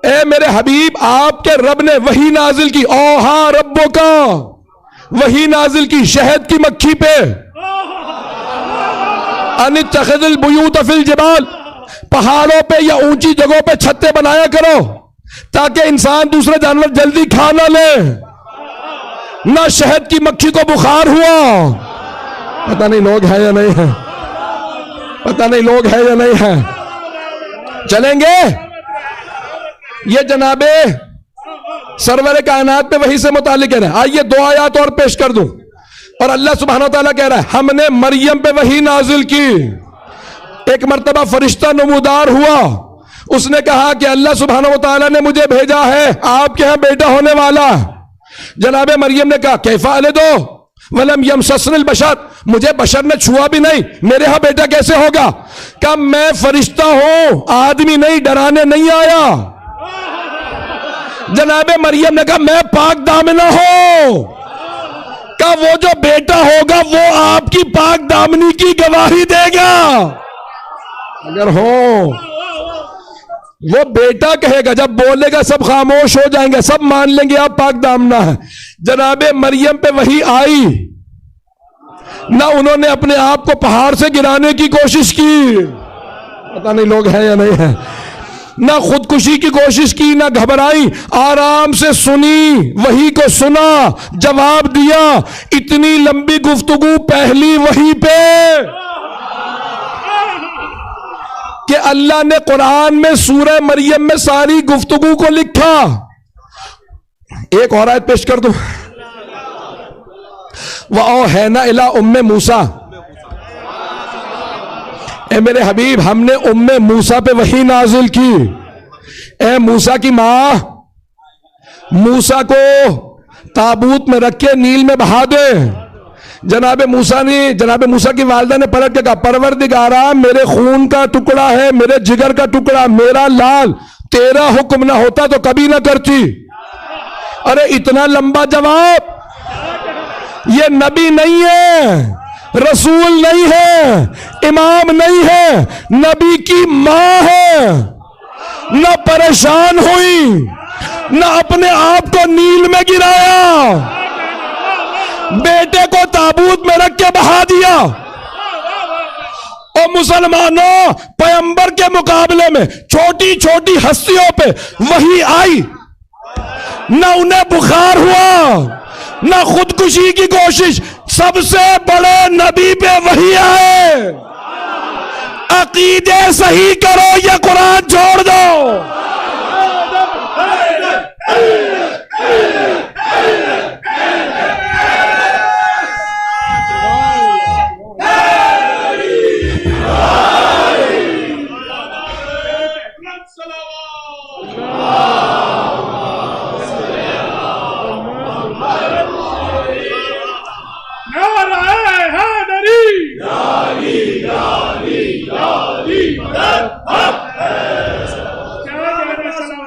اے میرے حبیب، آپ کے رب نے وحی نازل کی، اوحا ربُّكَ، وحی نازل کی شہد کی مکھی پہ، أَنِ اتَّخِذِ الْبُيُوتَ فِي الْجِبَالِ، پہاڑوں پہ یا اونچی جگہوں پہ چھتے بنایا کرو تاکہ انسان دوسرے جانور جلدی کھا نہ لے۔ نہ شہد کی مکھی کو بخار ہوا، پتہ نہیں لوگ ہیں یا نہیں ہیں، پتہ نہیں لوگ ہیں یا نہیں ہیں۔ چلیں گے؟ یہ جناب سرور کائنات پہ وحی سے متعلق ہے۔ آئیے 2 آیات اور پیش کر دوں۔ اور اللہ سبحانہ وتعالیٰ کہہ رہا ہے ہم نے مریم پہ وحی نازل کی۔ ایک مرتبہ فرشتہ نمودار ہوا، اس نے کہا کہ اللہ سبحانہ وتعالیٰ نے مجھے بھیجا ہے، آپ کے ہاں بیٹا ہونے والا۔ جناب مریم نے کہا کیف اَلِدُ وَلَمْ يَمْسَسْنِي الْبَشَرُ، مجھے بشر نے چھوا بھی نہیں، میرے ہاں بیٹا کیسے ہوگا؟ کہ میں فرشتہ ہوں، آدمی نہیں، ڈرانے نہیں آیا۔ جناب مریم نے کہا میں پاک دامنہ ہوں، کہ وہ جو بیٹا ہوگا وہ آپ کی پاک دامنی کی گواہی دے گا اگر ہو. وہ بیٹا کہے گا، جب بولے گا سب خاموش ہو جائیں گے، سب مان لیں گے آپ پاک دامنا ہے. جناب مریم پہ وحی آئی، نہ انہوں نے اپنے آپ کو پہاڑ سے گرانے کی کوشش کی، پتہ نہیں لوگ ہیں یا نہیں ہیں، نہ خودکشی کی کوشش کی، نہ گھبرائی، آرام سے سنی، وحی کو سنا، جواب دیا. اتنی لمبی گفتگو پہلی وحی پہ کہ اللہ نے قرآن میں سورہ مریم میں ساری گفتگو کو لکھا. ایک اور آیت پیش کر دوں. وَأَوْحَيْنَا إِلَىٰ أُمِّ مُوسَىٰ، اے میرے حبیب ہم نے ام موسیٰ پہ وحی نازل کی. اے موسیٰ کی ماں، موسیٰ کو تابوت میں رکھ کے نیل میں بہا دے. جناب موسیٰ کی والدہ نے پلٹ کے کہا پروردگارا میرے خون کا ٹکڑا ہے، میرے جگر کا ٹکڑا، میرا لال، تیرا حکم نہ ہوتا تو کبھی نہ کرتی. ارے اتنا لمبا جواب. یہ نبی نہیں ہے، رسول نہیں ہے، امام نہیں ہے، نبی کی ماں ہے. نہ پریشان ہوئی، نہ اپنے آپ کو نیل میں گرایا، بیٹے کو تابوت میں رکھ کے بہا دیا. اور مسلمانوں، پیغمبر کے مقابلے میں چھوٹی چھوٹی ہستیوں پہ وحی آئی، نہ انہیں بخار ہوا، نہ خودکشی کی کوشش. سب سے بڑے نبی پہ وحی آئے. عقیدے صحیح کرو یا قرآن چھوڑ دو.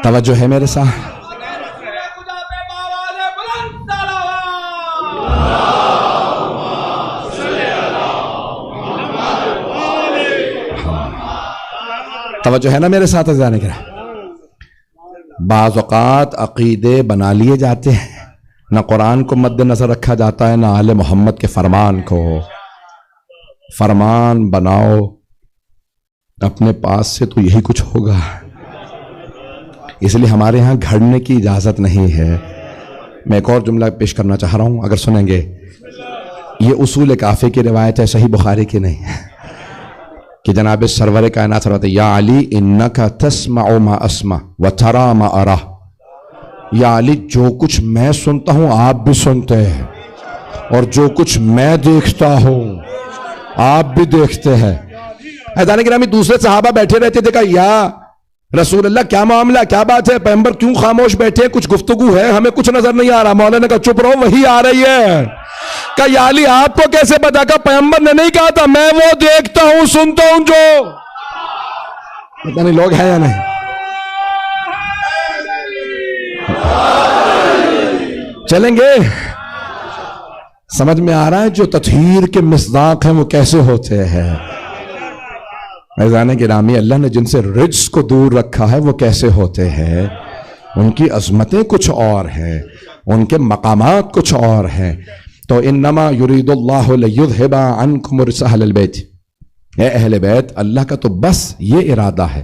توجہ ہے میرے ساتھ. توجہ ہے نا میرے ساتھ عزیزان کرام. بعض اوقات عقیدے بنا لیے جاتے ہیں، نہ قرآن کو مد نظر رکھا جاتا ہے، نہ آل محمد کے فرمان کو. فرمان بناؤ اپنے پاس سے تو یہی کچھ ہوگا. اس لیے ہمارے ہاں گھڑنے کی اجازت نہیں ہے. میں ایک اور جملہ پیش کرنا چاہ رہا ہوں، اگر سنیں گے. یہ اصول کافی کی روایت ہے، صحیح بخاری کی نہیں ہے، کہ جناب سرور کائنات فرماتے ہیں یا علی انکا تسمع ما اسمع وترا ما ارا. یا علی جو کچھ میں سنتا ہوں آپ بھی سنتے ہیں، اور جو کچھ میں دیکھتا ہوں آپ بھی دیکھتے ہیں. حضرت گرامی دوسرے صحابہ بیٹھے رہتے تھے، کہا یا رسول اللہ کیا معاملہ، کیا بات ہے، پیغمبر کیوں خاموش بیٹھے، کچھ گفتگو ہے، ہمیں کچھ نظر نہیں آ رہا. مولا نے کہا چپ رہو، وہی آ رہی ہے. کہا یا علی آپ کو کیسے پتا؟ کہا پیغمبر نے نہیں کہا تھا، میں وہ دیکھتا ہوں سنتا ہوں جو. پتہ نہیں لوگ ہیں یا نہیں. چلیں گے؟ سمجھ میں آ رہا ہے جو تطہیر کے مصداق ہیں وہ کیسے ہوتے ہیں. عزیزان گرامی، اللہ نے جن سے رجس کو دور رکھا ہے وہ کیسے ہوتے ہیں. ان کی عظمتیں کچھ اور ہیں، ان کے مقامات کچھ اور ہیں. تو انما یرید اللہ لیذھب عنکم الرجس اہل البیت. اے اہل بیت، اللہ کا تو بس یہ ارادہ ہے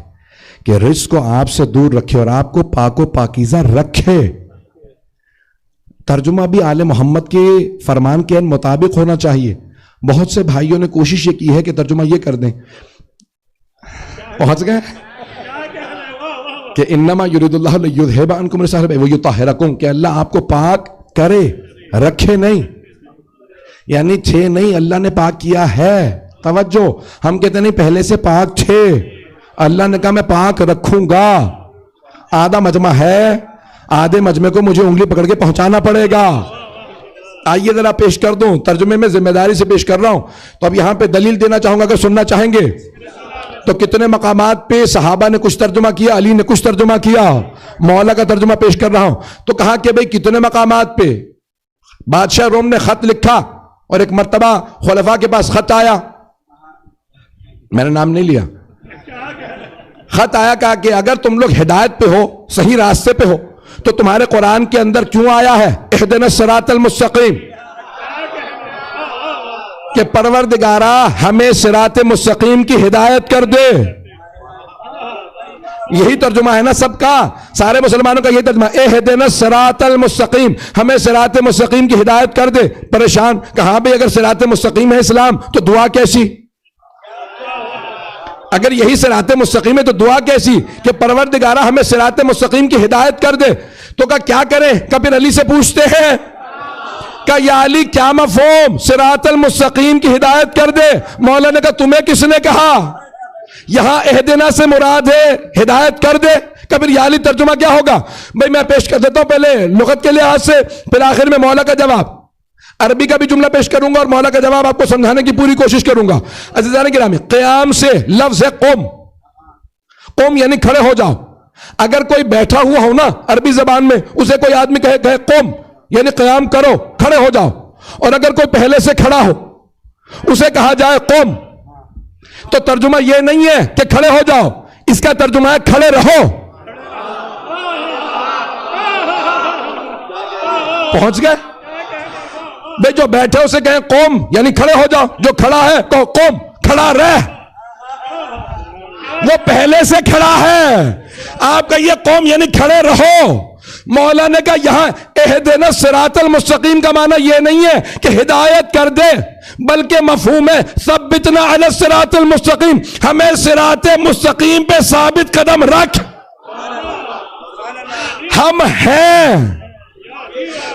کہ رجس کو آپ سے دور رکھے اور آپ کو پاک و پاکیزہ رکھے. ترجمہ بھی آل محمد کے فرمان کے مطابق ہونا چاہیے. بہت سے بھائیوں نے کوشش یہ کی ہے کہ ترجمہ یہ کر دیں، پہنچ گئے کہ انما یرید اللہ لیذھب عنکم الرجس اہل البیت ویطہرکم، کہ اللہ آپ کو پاک کرے، رکھے نہیں، یعنی تھے نہیں، اللہ نے پاک کیا ہے. توجہ، ہم کہتے نہیں پہلے سے پاک تھے، اللہ نے کہا میں پاک رکھوں گا. آدھا مجمع ہے، آدھے مجمع کو مجھے انگلی پکڑ کے پہنچانا پڑے گا. آئیے ذرا پیش کر دوں، ترجمے میں ذمہ داری سے پیش کر رہا ہوں. تو اب یہاں پہ دلیل دینا چاہوں گا، اگر سننا چاہیں گے تو کتنے مقامات پہ صحابہ نے کچھ ترجمہ کیا، علی نے کچھ ترجمہ کیا. مولا کا ترجمہ پیش کر رہا ہوں تو کہا کہ بھئی کتنے مقامات پہ. بادشاہ روم نے خط لکھا اور ایک مرتبہ خلفاء کے پاس خط آیا، میں نے نام نہیں لیا، خط آیا کہا کہ اگر تم لوگ ہدایت پہ ہو، صحیح راستے پہ ہو، تو تمہارے قرآن کے اندر کیوں آیا ہے اہدنا الصراط المستقیم، کہ پروردگارا ہمیں صراط مستقیم کی ہدایت کر دے۔ یہی ترجمہ ہے نا سب کا، سارے مسلمانوں کا یہی ترجمہ، اہدنا الصراط المستقیم، ہمیں صراط مستقیم کی ہدایت کر دے۔ پریشان، کہاں بھی اگر صراط مستقیم ہے اسلام تو دعا کیسی؟ اگر یہی صراط مستقیم ہے تو دعا کیسی کہ پروردگارا ہمیں صراط مستقیم کی ہدایت کر دے؟ تو کیا کریں؟ پھر علی سے پوچھتے ہیں کہ یا علی کیا مفہوم صراط المستقیم کی ہدایت کر دے؟ مولا نے کہا تمہیں کس نے کہا؟ یہاں اہدنا سے مراد ہے ہدایت کر دے۔ پھر یا علی ترجمہ کیا ہوگا؟ بھئی میں پیش کر دیتا ہوں پہلے لغت کے لحاظ سے، پھر آخر میں مولا کا جواب، عربی کا بھی جملہ پیش کروں گا اور مولا کا جواب آپ کو سمجھانے کی پوری کوشش کروں گا۔ عزیزان گرامی، قیام سے لفظ ہے قم، قم یعنی کھڑے ہو جاؤ۔ اگر کوئی بیٹھا ہوا ہو نا عربی زبان میں، اسے کوئی آدمی کہے قم یعنی قیام کرو، کھڑے ہو جاؤ، اور اگر کوئی پہلے سے کھڑا ہو اسے کہا جائے قم، تو ترجمہ یہ نہیں ہے کہ کھڑے ہو جاؤ، اس کا ترجمہ ہے کھڑے رہو۔ پہنچ گئے؟ بھئی جو بیٹھے اسے کہیں قوم یعنی کھڑے ہو جاؤ، جو کھڑا ہے تو قوم کھڑا رہ، وہ پہلے سے کھڑا ہے، آپ کہیے قوم یعنی کھڑے رہو۔ مولا نے کہا یہاں اہدنا الصراط المستقیم کا معنی یہ نہیں ہے کہ ہدایت کر دے، بلکہ مفہوم ہے ثبتنا علی الصراط المستقیم، ہمیں صراط مستقیم پہ ثابت قدم رکھ، ہم ہیں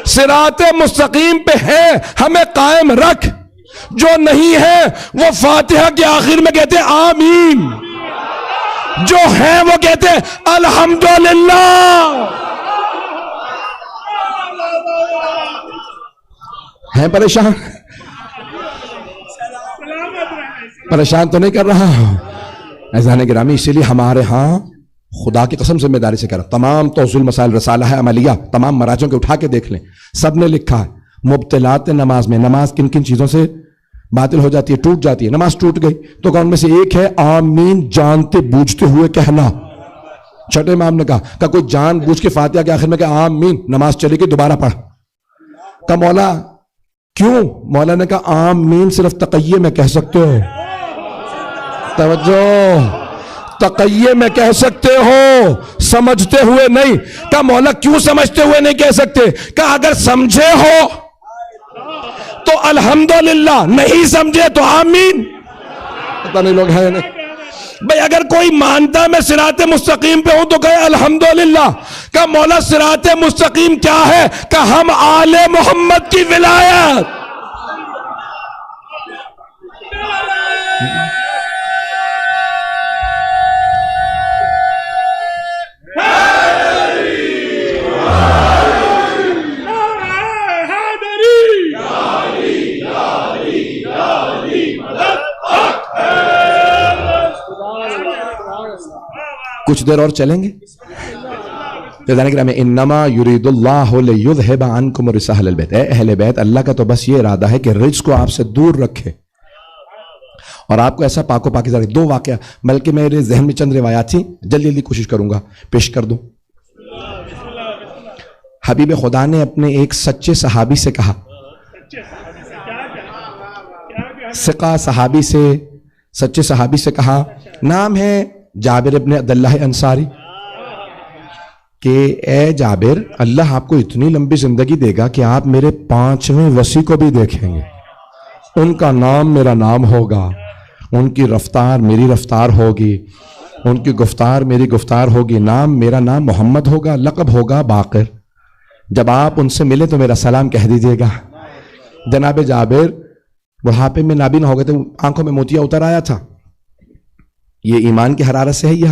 صراط مستقیم پہ ہیں، ہمیں قائم رکھ۔ جو نہیں ہے وہ فاتحہ کے آخر میں کہتے ہیں آمین، جو ہیں وہ کہتے ہیں الحمدللہ۔ ہیں پریشان؟ پریشان تو نہیں کر رہا ہوں عزیزان گرامی، اسی لیے ہمارے ہاں خدا کی قسم ذمہ داری سے کر رہا، تمام توضیح المسائل رسالہ ہے عملیہ، تمام مراجعوں کے اٹھا کے دیکھ لیں، سب نے لکھا ہے مبتلات نماز میں، نماز کن کن چیزوں سے باطل ہو جاتی ہے، ٹوٹ جاتی ہے۔ نماز ٹوٹ گئی تو ان میں سے ایک ہے آمین جانتے بوجھتے ہوئے کہنا۔ چھٹے امام نے کہا کہ کوئی جان بوجھ کے فاتحہ کے آخر میں کہ آمین، نماز چلے گی دوبارہ پڑھ۔ کہا مولا کیوں؟ مولا نے کہا آمین صرف تقیے میں کہہ سکتے ہو، توجہ، تقیے میں کہہ سکتے ہو، سمجھتے ہوئے نہیں۔ کہا مولا کیوں سمجھتے ہوئے نہیں کہہ سکتے؟ کہا اگر سمجھے ہو تو الحمدللہ، نہیں سمجھے تو آمین۔ پتہ نہیں لوگ ہیں نہیں بھئی، اگر کوئی مانتا میں صراط مستقیم پہ ہوں تو کہے الحمدللہ۔ کہا مولا صراط مستقیم کیا ہے؟ کہ ہم آل محمد کی ولایت۔ کچھ دیر اور چلیں گے؟ انما یرید اللہ لیذھب عنکم الرجس اہل البیت، اے اہل بیت، اللہ کا تو بس یہ ارادہ ہے کہ رجس کو آپ سے دور رکھے اور آپ کو ایسا پاک و پاکیزہ رکھے۔ دو واقعہ بلکہ میرے ذہن میں چند روایات تھیں، جلدی جلدی کوشش کروں گا پیش کر دوں۔ حبیب خدا نے اپنے ایک سچے صحابی سے کہا، ثقہ صحابی سے، سچے صحابی سے کہا، نام ہے جابر ابن عبداللہ انصاری، کہ اے جابر، اللہ آپ کو اتنی لمبی زندگی دے گا کہ آپ میرے 5ویں وصی کو بھی دیکھیں گے، ان کا نام میرا نام ہوگا، ان کی رفتار میری رفتار ہوگی، ان کی گفتار میری گفتار ہوگی، نام میرا نام محمد ہوگا، لقب ہوگا باقر، جب آپ ان سے ملے تو میرا سلام کہہ دیجیے گا۔ جناب جابر بڑھاپے میں نابینا ہو گئے تھے، آنکھوں میں موتیا اتر آیا تھا۔ یہ ایمان کی حرارت سے ہے یا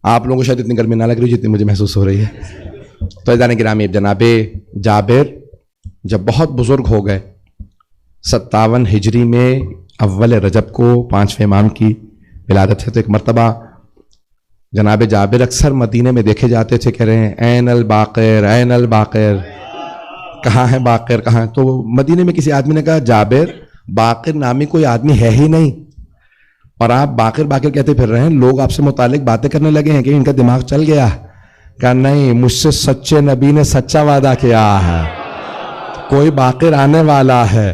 آپ لوگوں کو شاید اتنی گرمی نہ لگ رہی جتنی مجھے محسوس ہو رہی ہے۔ تو عزیزان گرامی، جناب جابر جب بہت بزرگ ہو گئے 57 ہجری میں اول رجب کو 5ویں امام کی ولادت ہے، تو ایک مرتبہ جناب جابر اکثر مدینے میں دیکھے جاتے تھے، کہہ رہے ہیں این الباقر این الباقر، کہاں ہے باقر کہاں ہے؟ تو مدینے میں کسی آدمی نے کہا جابر باقر نامی کوئی آدمی ہے ہی نہیں، اور آپ باقر باقر کہتے پھر رہے ہیں، لوگ آپ سے متعلق باتیں کرنے لگے ہیں کہ ان کا دماغ چل گیا؟ کہا نہیں، مجھ سے سچے نبی نے سچا وعدہ کیا ہے، کوئی باقر آنے والا ہے۔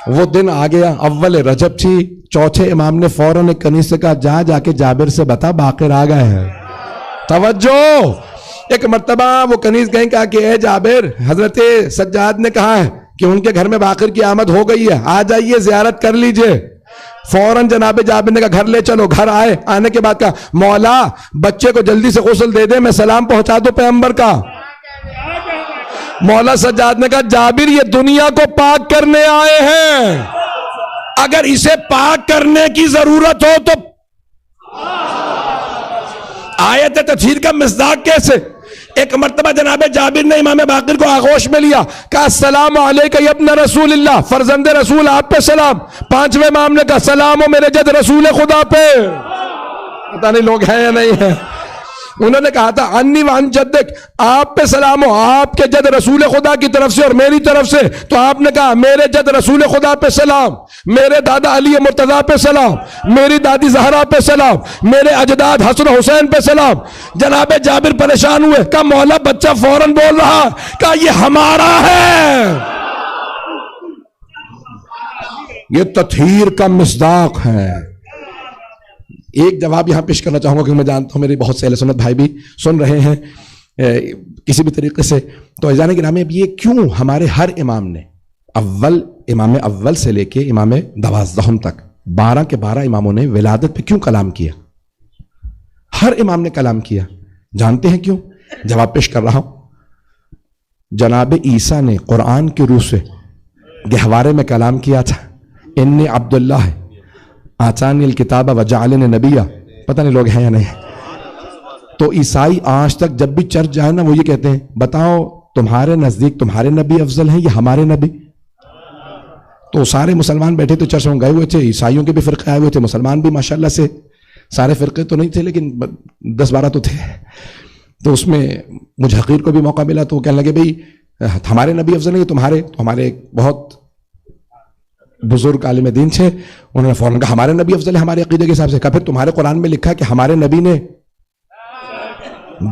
وہ دن آ گیا، اول رجب تھی، چوتھے امام نے فوراً ایک کنیز سے کہا جا کے جابر سے بتا باقر آ گئے ہیں۔ توجہ، ایک مرتبہ وہ کنیز کہیں کہا کہ اے جابر، حضرت سجاد نے کہا ہے کہ ان کے گھر میں باقر کی آمد ہو گئی ہے، آ جائیے زیارت کر لیجئے۔ فوراً جناب جابر نے کہا گھر لے چلو، گھر آئے، آنے کے بعد کہا مولا بچے کو جلدی سے غسل دے دے، میں سلام پہنچا دو پیغمبر کا۔ مولا سجاد نے کہا جابر یہ دنیا کو پاک کرنے آئے ہیں، اگر اسے پاک کرنے کی ضرورت ہو تو آیت تطہیر کا مصداق کیسے؟ ایک مرتبہ جناب جابر نے امام باقر کو آغوش میں لیا، کہا السلام علیکہ یا ابن رسول اللہ، فرزند رسول آپ پہ سلام۔ 5ویں امام نے کہا سلام ہو میرے جد رسول خدا پہ۔ پتہ نہیں لوگ ہیں یا نہیں ہیں۔ انہوں نے کہا تھا انی وان جدک، آپ پہ سلام ہو آپ کے جد رسول خدا کی طرف سے اور میری طرف سے، تو آپ نے کہا میرے جد رسول خدا پہ سلام، میرے دادا علی مرتضیٰ پہ سلام، میری دادی زہرا پہ سلام، میرے اجداد حسن حسین پہ سلام۔ جناب جابر پریشان ہوئے، کہا مولا بچہ فوراً بول رہا، کہا یہ ہمارا ہے۔ یہ تطہیر کا مصداق ہے۔ ایک جواب یہاں پیش کرنا چاہوں گا کیونکہ میں جانتا ہوں میری بہت سے اہل سنت بھائی بھی سن رہے ہیں کسی بھی طریقے سے، تو عزیزان گرامی اب یہ کیوں ہمارے ہر امام نے امام اول سے لے کے امام 12 تک 12 کے 12 اماموں نے ولادت پہ کیوں کلام کیا؟ ہر امام نے کلام کیا، جانتے ہیں کیوں؟ جواب پیش کر رہا ہوں۔ جناب عیسیٰ نے قرآن کی روح سے گہوارے میں کلام کیا تھا، انی عبداللہ آتانی الکتاب وجعلنی نبیہ، پتہ نہیں لوگ ہیں یا نہیں۔ تو عیسائی آج تک جب بھی چرچ جائے نا وہ یہ کہتے ہیں بتاؤ تمہارے نزدیک تمہارے نبی افضل ہیں یا ہمارے نبی؟ تو سارے مسلمان بیٹھے تو چرچ میں گئے ہوئے تھے، عیسائیوں کے بھی فرقے آئے ہوئے تھے، مسلمان بھی ماشاءاللہ سے سارے فرقے تو نہیں تھے لیکن 10-12 تو تھے۔ تو اس میں مجھ حقیر کو بھی موقع ملا تو وہ کہنے لگے بھئی ہمارے نبی افضل ہیں تمہارے؟ تو ہمارے ایک بہت بزرگ عالم دین تھے، انہوں نے فوراً کہا ہمارے نبی افضل ہے ہمارے عقیدے کے حساب سے۔ کہا پھر تمہارے قرآن میں لکھا کہ ہمارے نبی نے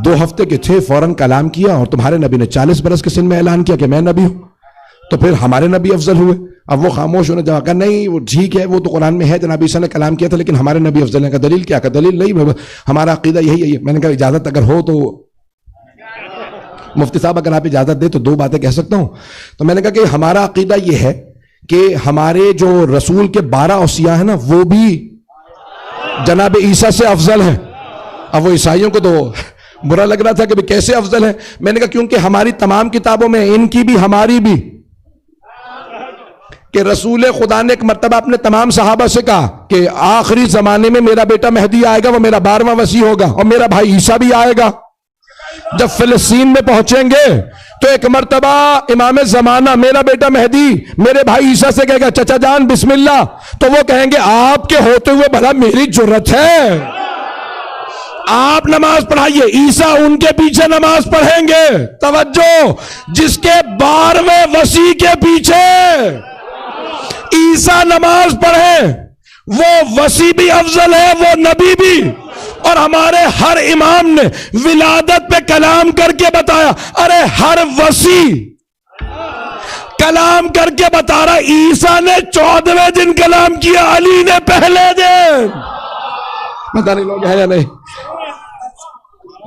2 ہفتے کے تھے فوراً کلام کیا اور تمہارے نبی نے 40 برس کے سن میں اعلان کیا کہ میں نبی ہوں، تو پھر ہمارے نبی افضل ہوئے۔ اب وہ خاموش ہونے جواب کہا نہیں وہ ٹھیک ہے وہ تو قرآن میں ہے جناب عیسیٰ نے کلام کیا تھا لیکن ہمارے نبی افضل ہے۔ کا دلیل کیا؟ کا دلیل نہیں، ہمارا عقیدہ یہی ہے۔ میں نے کہا اجازت اگر ہو تو مفتی صاحب اگر آپ اجازت دیں تو 2 باتیں کہہ سکتا ہوں۔ تو میں نے کہا کہ ہمارا عقیدہ یہ ہے کہ ہمارے جو رسول کے 12 اوصیاء ہیں نا وہ بھی جناب عیسیٰ سے افضل ہیں۔ اب وہ عیسائیوں کو تو برا لگ رہا تھا کہ کیسے افضل ہیں؟ میں نے کہا کیونکہ ہماری تمام کتابوں میں ان کی بھی ہماری بھی کہ رسول خدا نے ایک مرتبہ اپنے تمام صحابہ سے کہا کہ آخری زمانے میں میرا بیٹا مہدی آئے گا، وہ میرا 12واں وصی ہوگا اور میرا بھائی عیسیٰ بھی آئے گا۔ جب فلسطین میں پہنچیں گے تو ایک مرتبہ امام زمانہ میرا بیٹا مہدی میرے بھائی عیسیٰ سے کہے گا چچا جان بسم اللہ، تو وہ کہیں گے آپ کے ہوتے ہوئے بھلا میری جرت ہے، آپ نماز پڑھائیے، عیسیٰ ان کے پیچھے نماز پڑھیں گے۔ توجہ، جس کے 12ویں وصی کے پیچھے عیسیٰ نماز پڑھیں وہ وصی بھی افضل ہے، وہ نبی بھی۔ اور ہمارے ہر امام نے ولادت پہ کلام کر کے بتایا، ارے ہر وصی کلام کر کے بتا رہا، عیسیٰ نے 14ویں دن کلام کیا، علی نے پہلے دن۔ پتہ نہیں لوگ ہے یا نہیں؟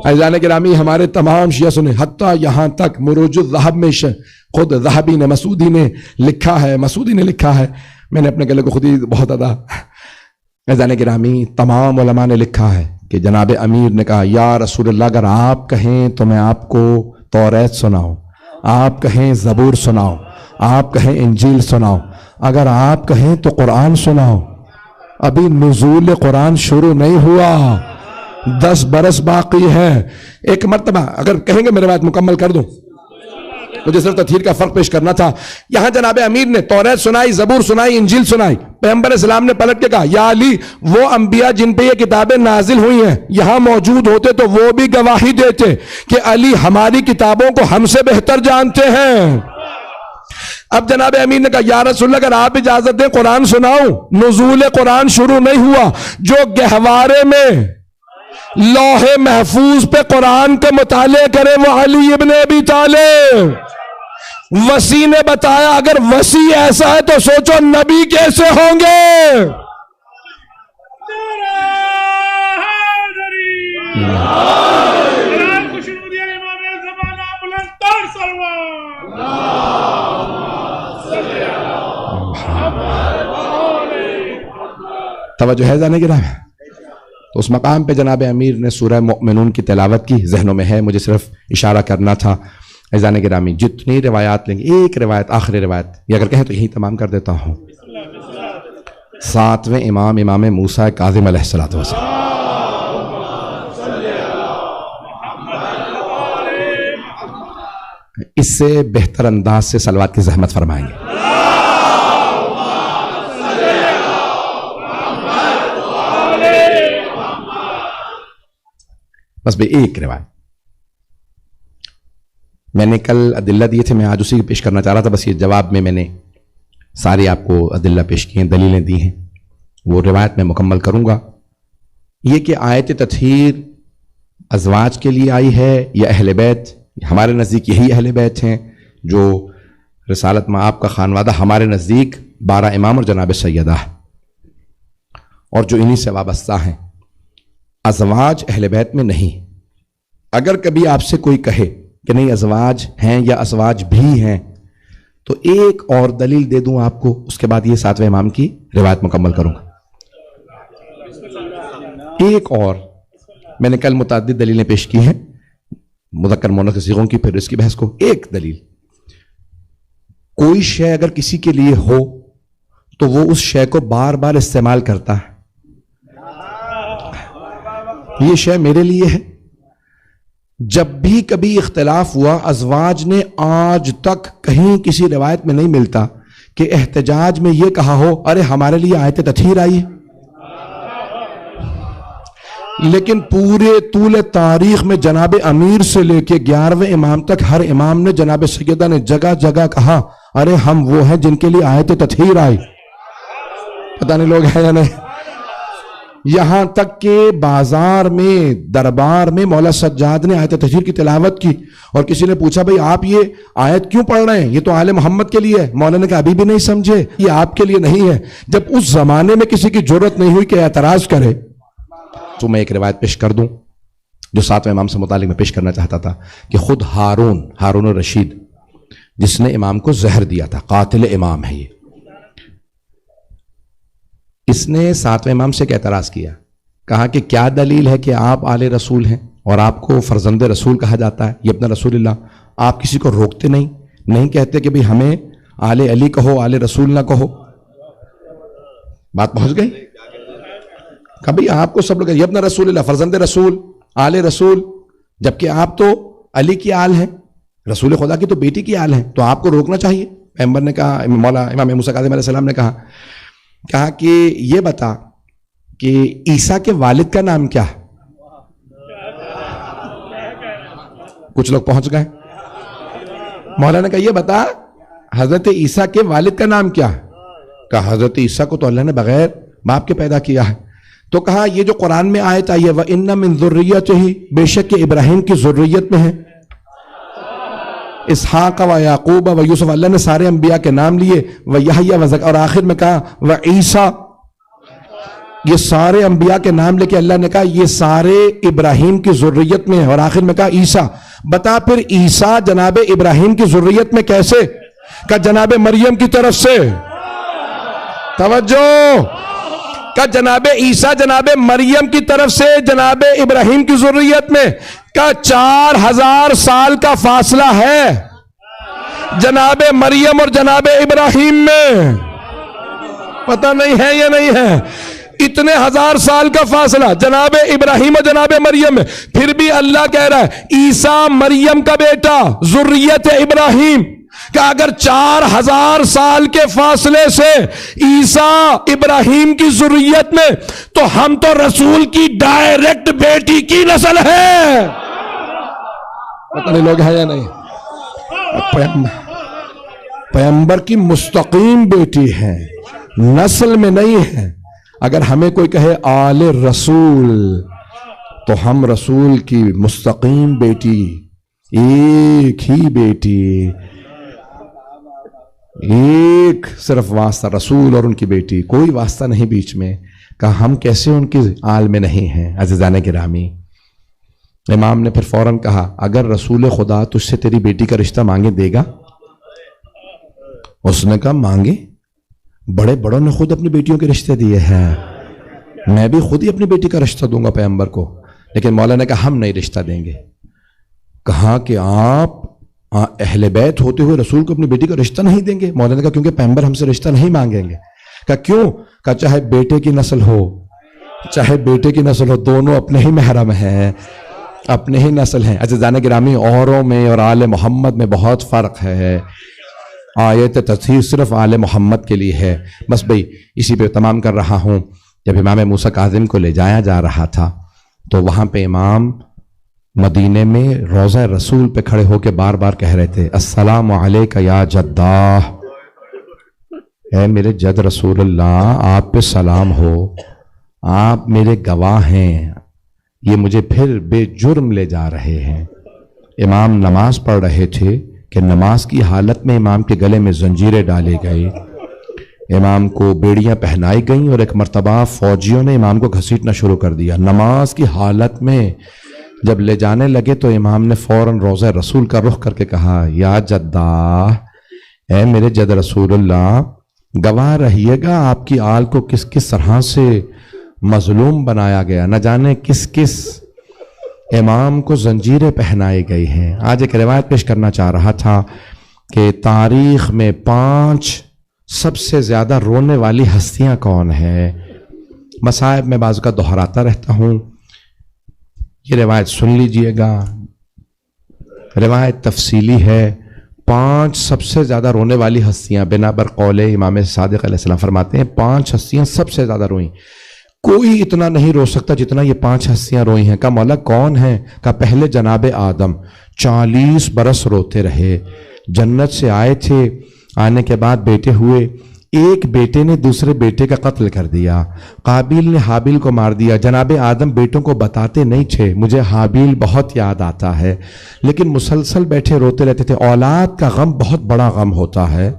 عزیزان گرامی ہمارے تمام شیعہ سنیں، حتیٰ یہاں تک مروج الذہب میں خود ذہبی نے مسعودی نے لکھا ہے، میں نے اپنے گلے کو خود ہی بہت ادا۔ عزیزان گرامی تمام علماء نے لکھا ہے کہ جناب امیر نے کہا یا رسول اللہ اگر آپ کہیں تو میں آپ کو توریت سناؤں، آپ کہیں زبور سناؤں، آپ کہیں انجیل سناؤں، اگر آپ کہیں تو قرآن سناؤ۔ ابھی نزول قرآن شروع نہیں ہوا، 10 برس باقی ہے۔ ایک مرتبہ اگر کہیں گے میرے بات مکمل کر دوں، مجھے صرف تطہیر کا فرق پیش کرنا تھا. یہاں جناب امیر نے توریت سنائی, زبور سنائی, انجیل سنائی. پیغمبر اسلام نے پلٹ کے کہا یا علی, وہ انبیاء جن پہ یہ کتابیں نازل ہوئی ہیں یہاں موجود ہوتے تو وہ بھی گواہی دیتے کہ علی ہماری کتابوں کو ہم سے بہتر جانتے ہیں. اب جناب امیر نے کہا یا رسول اللہ اگر آپ اجازت دیں قرآن سناؤں. نزول قرآن شروع نہیں ہوا, جو گہوارے میں لوح محفوظ پہ قرآن کے مطالعے کرے وہ علی ابن ابی طالب. وسیع نے بتایا اگر وسیع ایسا ہے تو سوچو نبی کیسے ہوں گے. توجہ ہے جانے گرام. تو اس مقام پہ جناب امیر نے سورہ مؤمنون کی تلاوت کی, ذہنوں میں ہے, مجھے صرف اشارہ کرنا تھا. عزیزان گرامی جتنی روایات لیں گے, ایک روایت آخری روایت یہ اگر کہیں تو یہی تمام کر دیتا ہوں. 7ویں امام موسیٰ کاظم علیہ السلام. اس سے بہتر انداز سے صلوات کی زحمت فرمائیں گے. بس بھئی ایک روایت میں نے کل ادلہ دیے تھے, میں آج اسی پیش کرنا چاہ رہا تھا. بس یہ جواب میں نے سارے آپ کو ادلہ پیش کیے ہیں, دلیلیں دی ہیں, وہ روایت میں مکمل کروں گا. یہ کہ آیت تطہیر ازواج کے لیے آئی ہے یا اہل بیت, ہمارے نزدیک یہی اہل بیت ہیں جو رسالت مآب کا خانوادہ, ہمارے نزدیک 12 امام اور جناب سیدہ اور جو انہی سے وابستہ ہیں. ازواج اہل بیت میں نہیں. اگر کبھی آپ سے کوئی کہے کہ نہیں ازواج ہیں یا ازواج بھی ہیں تو ایک اور دلیل دے دوں آپ کو, اس کے بعد یہ 7ویں امام کی روایت مکمل کروں گا. ایک اور میں نے کل متعدد دلیلیں پیش کی ہیں, مذکر مؤنث صیغوں کی, پھر اس کی بحث کو. ایک دلیل, کوئی شے اگر کسی کے لیے ہو تو وہ اس شے کو بار بار استعمال کرتا ہے. یہ شے میرے لیے ہے. جب بھی کبھی اختلاف ہوا, ازواج نے آج تک کہیں کسی روایت میں نہیں ملتا کہ احتجاج میں یہ کہا ہو ارے ہمارے لیے آیت تطہیر آئی. لیکن پورے طول تاریخ میں جناب امیر سے لے کے 11ویں امام تک ہر امام نے, جناب سیدہ نے جگہ جگہ کہا ارے ہم وہ ہیں جن کے لیے آیت تطہیر آئی. پتہ نہیں لوگ ہیں یا نہیں. یہاں تک کہ بازار میں, دربار میں مولا سجاد نے آیت تطہیر کی تلاوت کی اور کسی نے پوچھا بھئی آپ یہ آیت کیوں پڑھ رہے ہیں, یہ تو آل محمد کے لیے ہے. مولا نے کہا ابھی بھی نہیں سمجھے, یہ آپ کے لیے نہیں ہے. جب اس زمانے میں کسی کی جرت نہیں ہوئی کہ اعتراض کرے, تو میں ایک روایت پیش کر دوں جو 7ویں امام سے متعلق میں پیش کرنا چاہتا تھا کہ خود ہارون الرشید جس نے امام کو زہر دیا تھا, قاتل امام ہے یہ, اس نے 7ویں امام سے ایک اعتراض کیا, کہا کہ کیا دلیل ہے کہ آپ آل رسول ہیں اور آپ کو فرزند رسول کہا جاتا ہے, یہ اپنا رسول اللہ, آپ کسی کو روکتے نہیں کہتے کہ بھئی ہمیں آل علی کہو, آل رسول نہ کہو. بات پہنچ گئی. کبھی آپ کو سب لوگ یہ اپنا رسول اللہ, فرزند رسول, آل رسول, جبکہ آپ تو علی کی آل ہیں, رسول خدا کی تو بیٹی کی آل ہیں, تو آپ کو روکنا چاہیے. پیغمبر نے کہا, مولا امام موسیٰ کاظم علیہ السلام نے کہا کہ یہ بتا کہ عیسیٰ کے والد کا نام کیا ہے. کچھ لوگ پہنچ گئے. مولا نے کہا یہ بتا حضرت عیسیٰ کے والد کا نام کیا ہے. کہا حضرت عیسیٰ کو تو اللہ نے بغیر باپ کے پیدا کیا ہے. تو کہا یہ جو قرآن میں آیت آئی ہے وَإِنَّ مِن ذُرِّيَّتِهِ, بے شک کہ ابراہیم کی ذریت میں ہے, اسحاق و یعقوب و یوسف, اللہ نے سارے انبیاء کے نام لیے, وَيَحْيَىٰ وَزَكَرِيَّا, اور آخر میں کہا وَعِیسیٰ, یہ سارے انبیاء کے نام لے کے اللہ نے کہا یہ سارے ابراہیم کی ذریت میں ہیں, اور آخر میں کہا عیسیٰ. بتا پھر عیسیٰ جناب ابراہیم کی ذریت میں کیسے؟ کہا جناب مریم کی طرف سے. توجہ, کہا جناب عیسیٰ جناب مریم کی طرف سے جناب ابراہیم کی ذریت میں. کہا 4000 سال کا فاصلہ ہے جناب مریم اور جناب ابراہیم میں. پتہ نہیں ہے یا نہیں ہے. اتنے 1000 سال کا فاصلہ جناب ابراہیم اور جناب مریم میں، پھر بھی اللہ کہہ رہا ہے عیسیٰ مریم کا بیٹا، ذریت ابراہیم، کہ اگر 4000 سال کے فاصلے سے عیسیٰ ابراہیم کی ذریت میں، تو ہم تو رسول کی ڈائریکٹ بیٹی کی نسل ہے. پتہ نہیں لوگ ہیں یا نہیں؟ پیغمبر کی مستقیم بیٹی ہے، نسل میں نہیں ہے. اگر ہمیں کوئی کہے آل رسول، تو ہم رسول کی مستقیم بیٹی، ایک ہی بیٹی، ایک صرف واسطہ رسول اور ان کی بیٹی، کوئی واسطہ نہیں بیچ میں. کہا ہم کیسے ان کی آل میں نہیں ہیں؟ عزیزان گرامی، امام نے پھر فوراً کہا اگر رسول خدا تجھ سے تیری بیٹی کا رشتہ مانگے دے گا؟ اس نے کہا مانگے، بڑے بڑوں نے خود اپنی بیٹیوں کے رشتے دیے ہیں، میں بھی خود ہی اپنی بیٹی کا رشتہ دوں گا پیغمبر کو. لیکن مولا نے کہا ہم نہیں رشتہ دیں گے. کہا کہ آپ اہل بیت ہوتے ہوئے رسول کو اپنی بیٹی کا رشتہ نہیں دیں گے؟ مولا نے کہا کیونکہ پیغمبر ہم سے رشتہ نہیں مانگیں گے. کہا کیوں؟ کہا چاہے بیٹے کی نسل ہو چاہے بیٹے کی نسل ہو، دونوں اپنے ہی محرم ہیں، اپنے ہی نسل ہیں. عزیزان گرامی، اوروں میں اور آل محمد میں بہت فرق ہے. آیت تطہیر صرف آل محمد کے لیے ہے. بس بھئی اسی پہ تمام کر رہا ہوں. جب امام موسیٰ کاظم کو لے جایا جا رہا تھا تو وہاں پہ امام مدینے میں روضہ رسول پہ کھڑے ہو کے بار بار کہہ رہے تھے السلام علیکہ یا جدہ، اے میرے جد رسول اللہ، آپ پہ سلام ہو، آپ میرے گواہ ہیں. یہ مجھے پھر بے جرم لے جا رہے ہیں. امام نماز پڑھ رہے تھے کہ نماز کی حالت میں امام کے گلے میں زنجیریں ڈالی گئی، امام کو بیڑیاں پہنائی گئیں، اور ایک مرتبہ فوجیوں نے امام کو گھسیٹنا شروع کر دیا. نماز کی حالت میں جب لے جانے لگے تو امام نے فوراً روضہ رسول کا رخ کر کے کہا یا جدہ، اے میرے جد رسول اللہ، گواہ رہیے گا آپ کی آل کو کس کس طرح سے مظلوم بنایا گیا، نہ جانے کس کس امام کو زنجیریں پہنائی گئی ہیں. آج ایک روایت پیش کرنا چاہ رہا تھا کہ تاریخ میں 5 سب سے زیادہ رونے والی ہستیاں کون ہیں. مصائب میں بعض کا دہراتا رہتا ہوں، یہ روایت سن لیجئے گا، روایت تفصیلی ہے. 5 سب سے زیادہ رونے والی ہستیاں بنا بر قول امام صادق علیہ السلام فرماتے ہیں 5 ہستیاں سب سے زیادہ روئیں. کوئی اتنا نہیں رو سکتا جتنا یہ 5 ہستیاں روئی ہیں. کہا مولا کون ہیں؟ کہا پہلے جناب آدم 40 برس روتے رہے، جنت سے آئے تھے، آنے کے بعد بیٹے ہوئے، ایک بیٹے نے دوسرے بیٹے کا قتل کر دیا، قابیل نے حابیل کو مار دیا. جناب آدم بیٹوں کو بتاتے نہیں تھے، مجھے حابیل بہت یاد آتا ہے، لیکن مسلسل بیٹھے روتے رہتے تھے. اولاد کا غم بہت بڑا غم ہوتا ہے،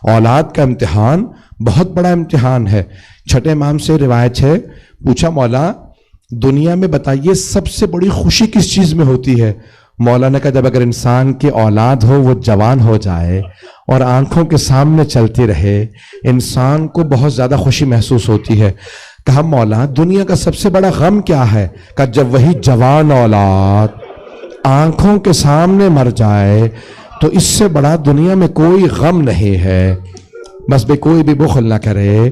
اولاد کا امتحان بہت بڑا امتحان ہے. چھٹے امام سے روایت ہے، پوچھا مولا دنیا میں بتائیے سب سے بڑی خوشی کس چیز میں ہوتی ہے؟ مولا نے کہا جب اگر انسان کی اولاد ہو، وہ جوان ہو جائے اور آنکھوں کے سامنے چلتی رہے، انسان کو بہت زیادہ خوشی محسوس ہوتی ہے. کہا مولا دنیا کا سب سے بڑا غم کیا ہے؟ کہا جب وہی جوان اولاد آنکھوں کے سامنے مر جائے تو اس سے بڑا دنیا میں کوئی غم نہیں ہے. بس بے کوئی بھی بخل نہ کرے،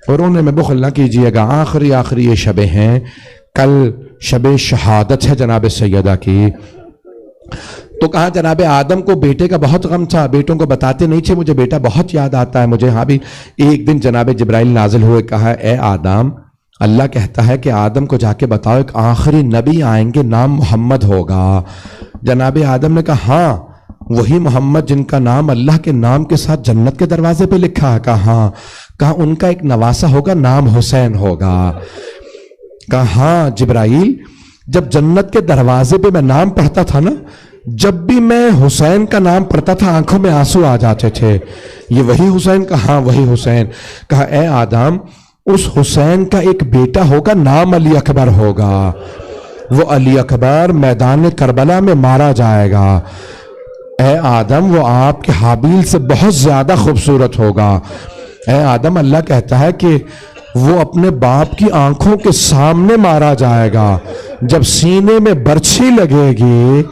اور انہیں میں بخل نہ کیجئے گا. آخری یہ شبیں ہیں، کل شب شہادت ہے جناب سیدہ کی. تو کہا جناب آدم کو بیٹے کا بہت غم تھا، بیٹوں کو بتاتے نہیں تھے، مجھے بیٹا بہت یاد آتا ہے مجھے. ہاں بھی ایک دن جناب جبرائیل نازل ہوئے، کہا اے آدم، اللہ کہتا ہے کہ آدم کو جا کے بتاؤ ایک آخری نبی آئیں گے، نام محمد ہوگا. جناب آدم نے کہا ہاں وہی محمد جن کا نام اللہ کے نام کے ساتھ جنت کے دروازے پہ لکھا ہے. کہا ہاں. کہا ان کا ایک نواسہ ہوگا، نام حسین ہوگا. کہا ہاں جبرائیل، جب جنت کے دروازے پہ میں نام پڑھتا تھا نا، جب بھی میں حسین کا نام پڑھتا تھا آنکھوں میں آنسو آ جاتے تھے. یہ وہی حسین؟ کہا ہاں وہی حسین. کہا اے آدم، اس حسین کا ایک بیٹا ہوگا، نام علی اکبر ہوگا. وہ علی اکبر میدان کربلا میں مارا جائے گا. اے آدم، وہ آپ کے حابیل سے بہت زیادہ خوبصورت ہوگا. اے آدم، اللہ کہتا ہے کہ وہ اپنے باپ کی آنکھوں کے سامنے مارا جائے گا. جب سینے میں برچھی لگے گی،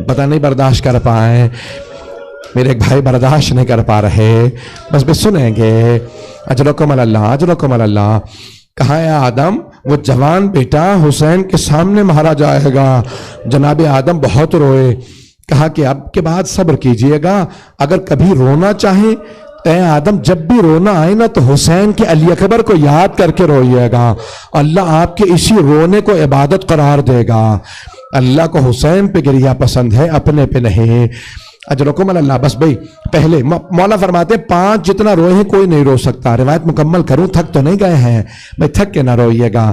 پتہ نہیں برداشت کر پائے. میرے ایک بھائی برداشت نہیں کر پا رہے، بس بھی سنیں گے. اجرکم اللہ، اجرکم اللہ. کہاں ہے آدم؟ وہ جوان بیٹا حسین کے سامنے مارا جائے گا. جناب آدم بہت روئے. کہا کہ اب کے بعد صبر کیجئے گا، اگر کبھی رونا چاہیں اے آدم جب بھی رونا آئے نا تو حسین کے علی اکبر کو یاد کر کے روئیے گا، اللہ آپ کے اسی رونے کو عبادت قرار دے گا. اللہ کو حسین پہ گریہ پسند ہے، اپنے پہ نہیں. اجرکم اللہ. بس بھائی پہلے مولا فرماتے ہیں 5 جتنا روئے ہیں کوئی نہیں رو سکتا. روایت مکمل کروں، تھک تو نہیں گئے ہیں بھائی، تھک کے نہ روئیے گا.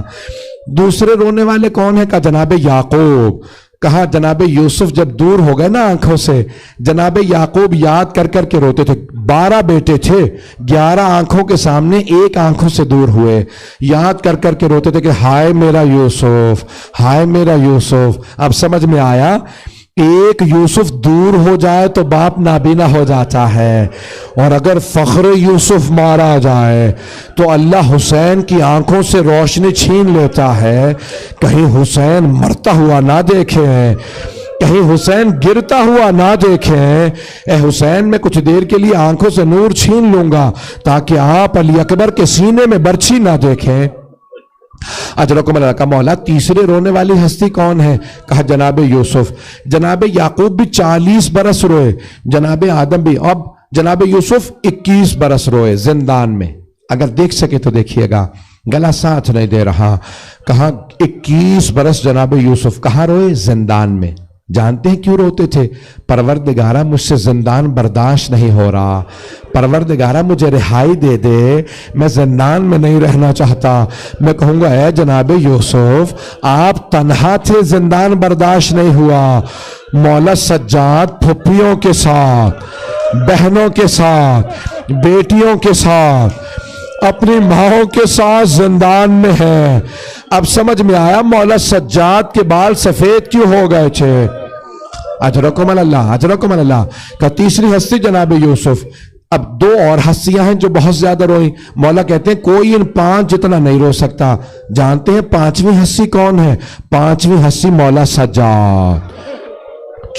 دوسرے رونے والے کون ہیں؟ کہا جناب یعقوب. کہا جناب یوسف جب دور ہو گئے نا آنکھوں سے، جناب یعقوب یاد کر کر کے روتے تھے. 12 بیٹے تھے، 11 آنکھوں کے سامنے ایک آنکھوں سے دور ہوئے، یاد کر کر کے روتے تھے کہ ہائے میرا یوسف، ہائے میرا یوسف. اب سمجھ میں آیا، ایک یوسف دور ہو جائے تو باپ نابینا ہو جاتا ہے، اور اگر فخر یوسف مارا جائے تو اللہ حسین کی آنکھوں سے روشنی چھین لیتا ہے. کہیں حسین مرتا ہوا نہ دیکھیں، کہیں حسین گرتا ہوا نہ دیکھیں. اے حسین میں کچھ دیر کے لیے آنکھوں سے نور چھین لوں گا تاکہ آپ علی اکبر کے سینے میں برچھی نہ دیکھیں. اجرکم اللہ. کا مولا تیسرے رونے والی ہستی کون ہے؟ کہا جناب یوسف. جناب یعقوب بھی 40 برس روئے، جناب آدم بھی. اب جناب یوسف 21 برس روئے زندان میں. اگر دیکھ سکے تو دیکھیے گا، گلا ساتھ نہیں دے رہا. کہا 21 برس جناب یوسف کہاں روئے؟ زندان میں. جانتے ہیں کیوں روتے تھے؟ پروردگارہ مجھ سے زندان برداشت نہیں ہو رہا، پروردگارہ مجھے رہائی دے دے، میں زندان میں نہیں رہنا چاہتا. میں کہوں گا اے جناب یوسف آپ تنہا تھے، زندان برداشت نہیں ہوا. مولا سجاد پھپھیوں کے ساتھ، بہنوں کے ساتھ، بیٹیوں کے ساتھ، اپنی ماؤں کے ساتھ زندان میں ہے. اب سمجھ میں آیا مولا سجاد کے بال سفید کیوں ہو گئے تھے. اجرکم اللہ، اجرکم اللہ. کا تیسری ہستی جناب یوسف. اب 2 اور ہستیاں ہیں جو بہت زیادہ روئی. مولا کہتے ہیں کوئی ان 5 جتنا نہیں رو سکتا. جانتے ہیں 5ویں ہستی کون ہے؟ 5ویں ہستی مولا سجاد.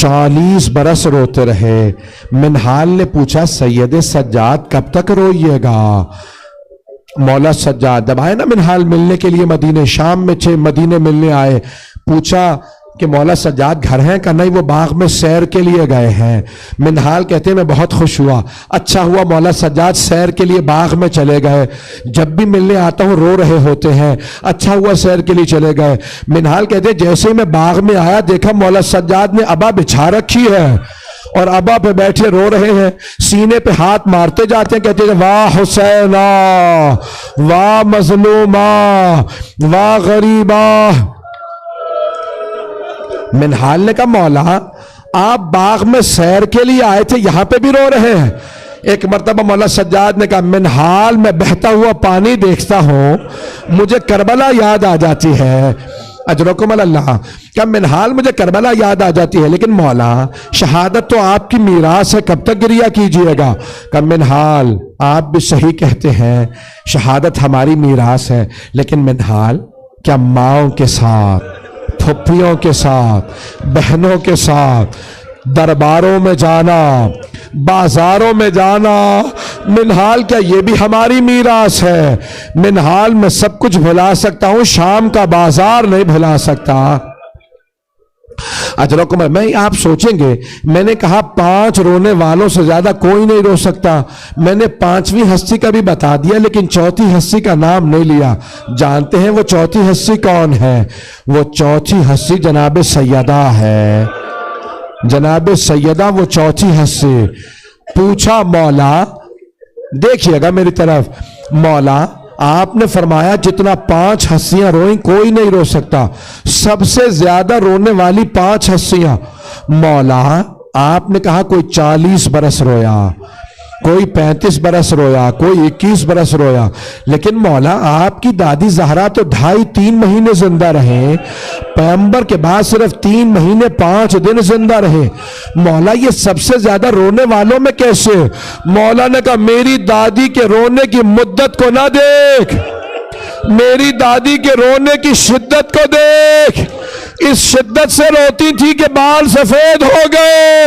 40 برس روتے رہے. منہال نے پوچھا سید سجاد کب تک روئیے گا؟ مولا سجاد جب آئے نا منہال ملنے کے لیے، مدینہ شام میں تھے، مدینہ ملنے آئے. پوچھا کہ مولا سجاد گھر ہیں؟ کہ نہیں وہ باغ میں سیر کے لیے گئے ہیں. منہال کہتے ہیں میں بہت خوش ہوا، اچھا ہوا مولا سجاد سیر کے لیے باغ میں چلے گئے. جب بھی ملنے آتا ہوں رو رہے ہوتے ہیں، اچھا ہوا سیر کے لیے چلے گئے. منہال کہتے ہیں جیسے ہی میں باغ میں آیا دیکھا مولا سجاد نے ابا بچھا رکھی ہے اور ابا پہ بیٹھے رو رہے ہیں، سینے پہ ہاتھ مارتے جاتے ہیں، کہتے ہیں واہ حسینا، واہ مظلوما، واہ غریبا. منہال نے کہا مولا آپ باغ میں سیر کے لیے آئے تھے، یہاں پہ بھی رو رہے ہیں. ایک مرتبہ مولا سجاد نے کہا منہال میں بہتا ہوا پانی دیکھتا ہوں مجھے کربلا یاد آ جاتی ہے. اجرکم اللہ. کیا منہال مجھے کربلا یاد آ جاتی ہے، لیکن مولا شہادت تو آپ کی میراث ہے، کب تک گریہ کیجئے گا؟ کہ منہال آپ بھی صحیح کہتے ہیں، شہادت ہماری میراث ہے، لیکن منہال کیا ماؤں کے ساتھ، پھپھیوں کے ساتھ، بہنوں کے ساتھ درباروں میں جانا، بازاروں میں جانا، منہال کیا یہ بھی ہماری میراث ہے؟ منہال میں سب کچھ بھلا سکتا ہوں، شام کا بازار نہیں بھلا سکتا. اجرکم. میں آپ سوچیں گے میں نے کہا 5 رونے والوں سے زیادہ کوئی نہیں رو سکتا. میں نے 5ویں ہستی کا بھی بتا دیا لیکن 4تھی ہستی کا نام نہیں لیا. جانتے ہیں وہ 4تھی ہستی کون ہے؟ وہ 4تھی ہستی جناب سیدہ ہے. جناب سیدہ وہ 4تھی ہستی. پوچھا مولا، دیکھیے گا میری طرف، مولا آپ نے فرمایا جتنا 5 ہستیاں روئیں کوئی نہیں رو سکتا، سب سے زیادہ رونے والی 5 ہستیاں. مولا آپ نے کہا کوئی 40 برس رویا، کوئی 35 برس رویا، کوئی 21 برس رویا، لیکن مولا آپ کی دادی زہرا تو 2.5-3 مہینے زندہ رہے، پیغمبر کے بعد صرف 3 مہینے 5 دن زندہ رہے. مولا یہ سب سے زیادہ رونے والوں میں کیسے؟ مولا نے کہا میری دادی کے رونے کی مدت کو نہ دیکھ، میری دادی کے رونے کی شدت کو دیکھ. اس شدت سے روتی تھی کہ بال سفید ہو گئے.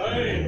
Hey.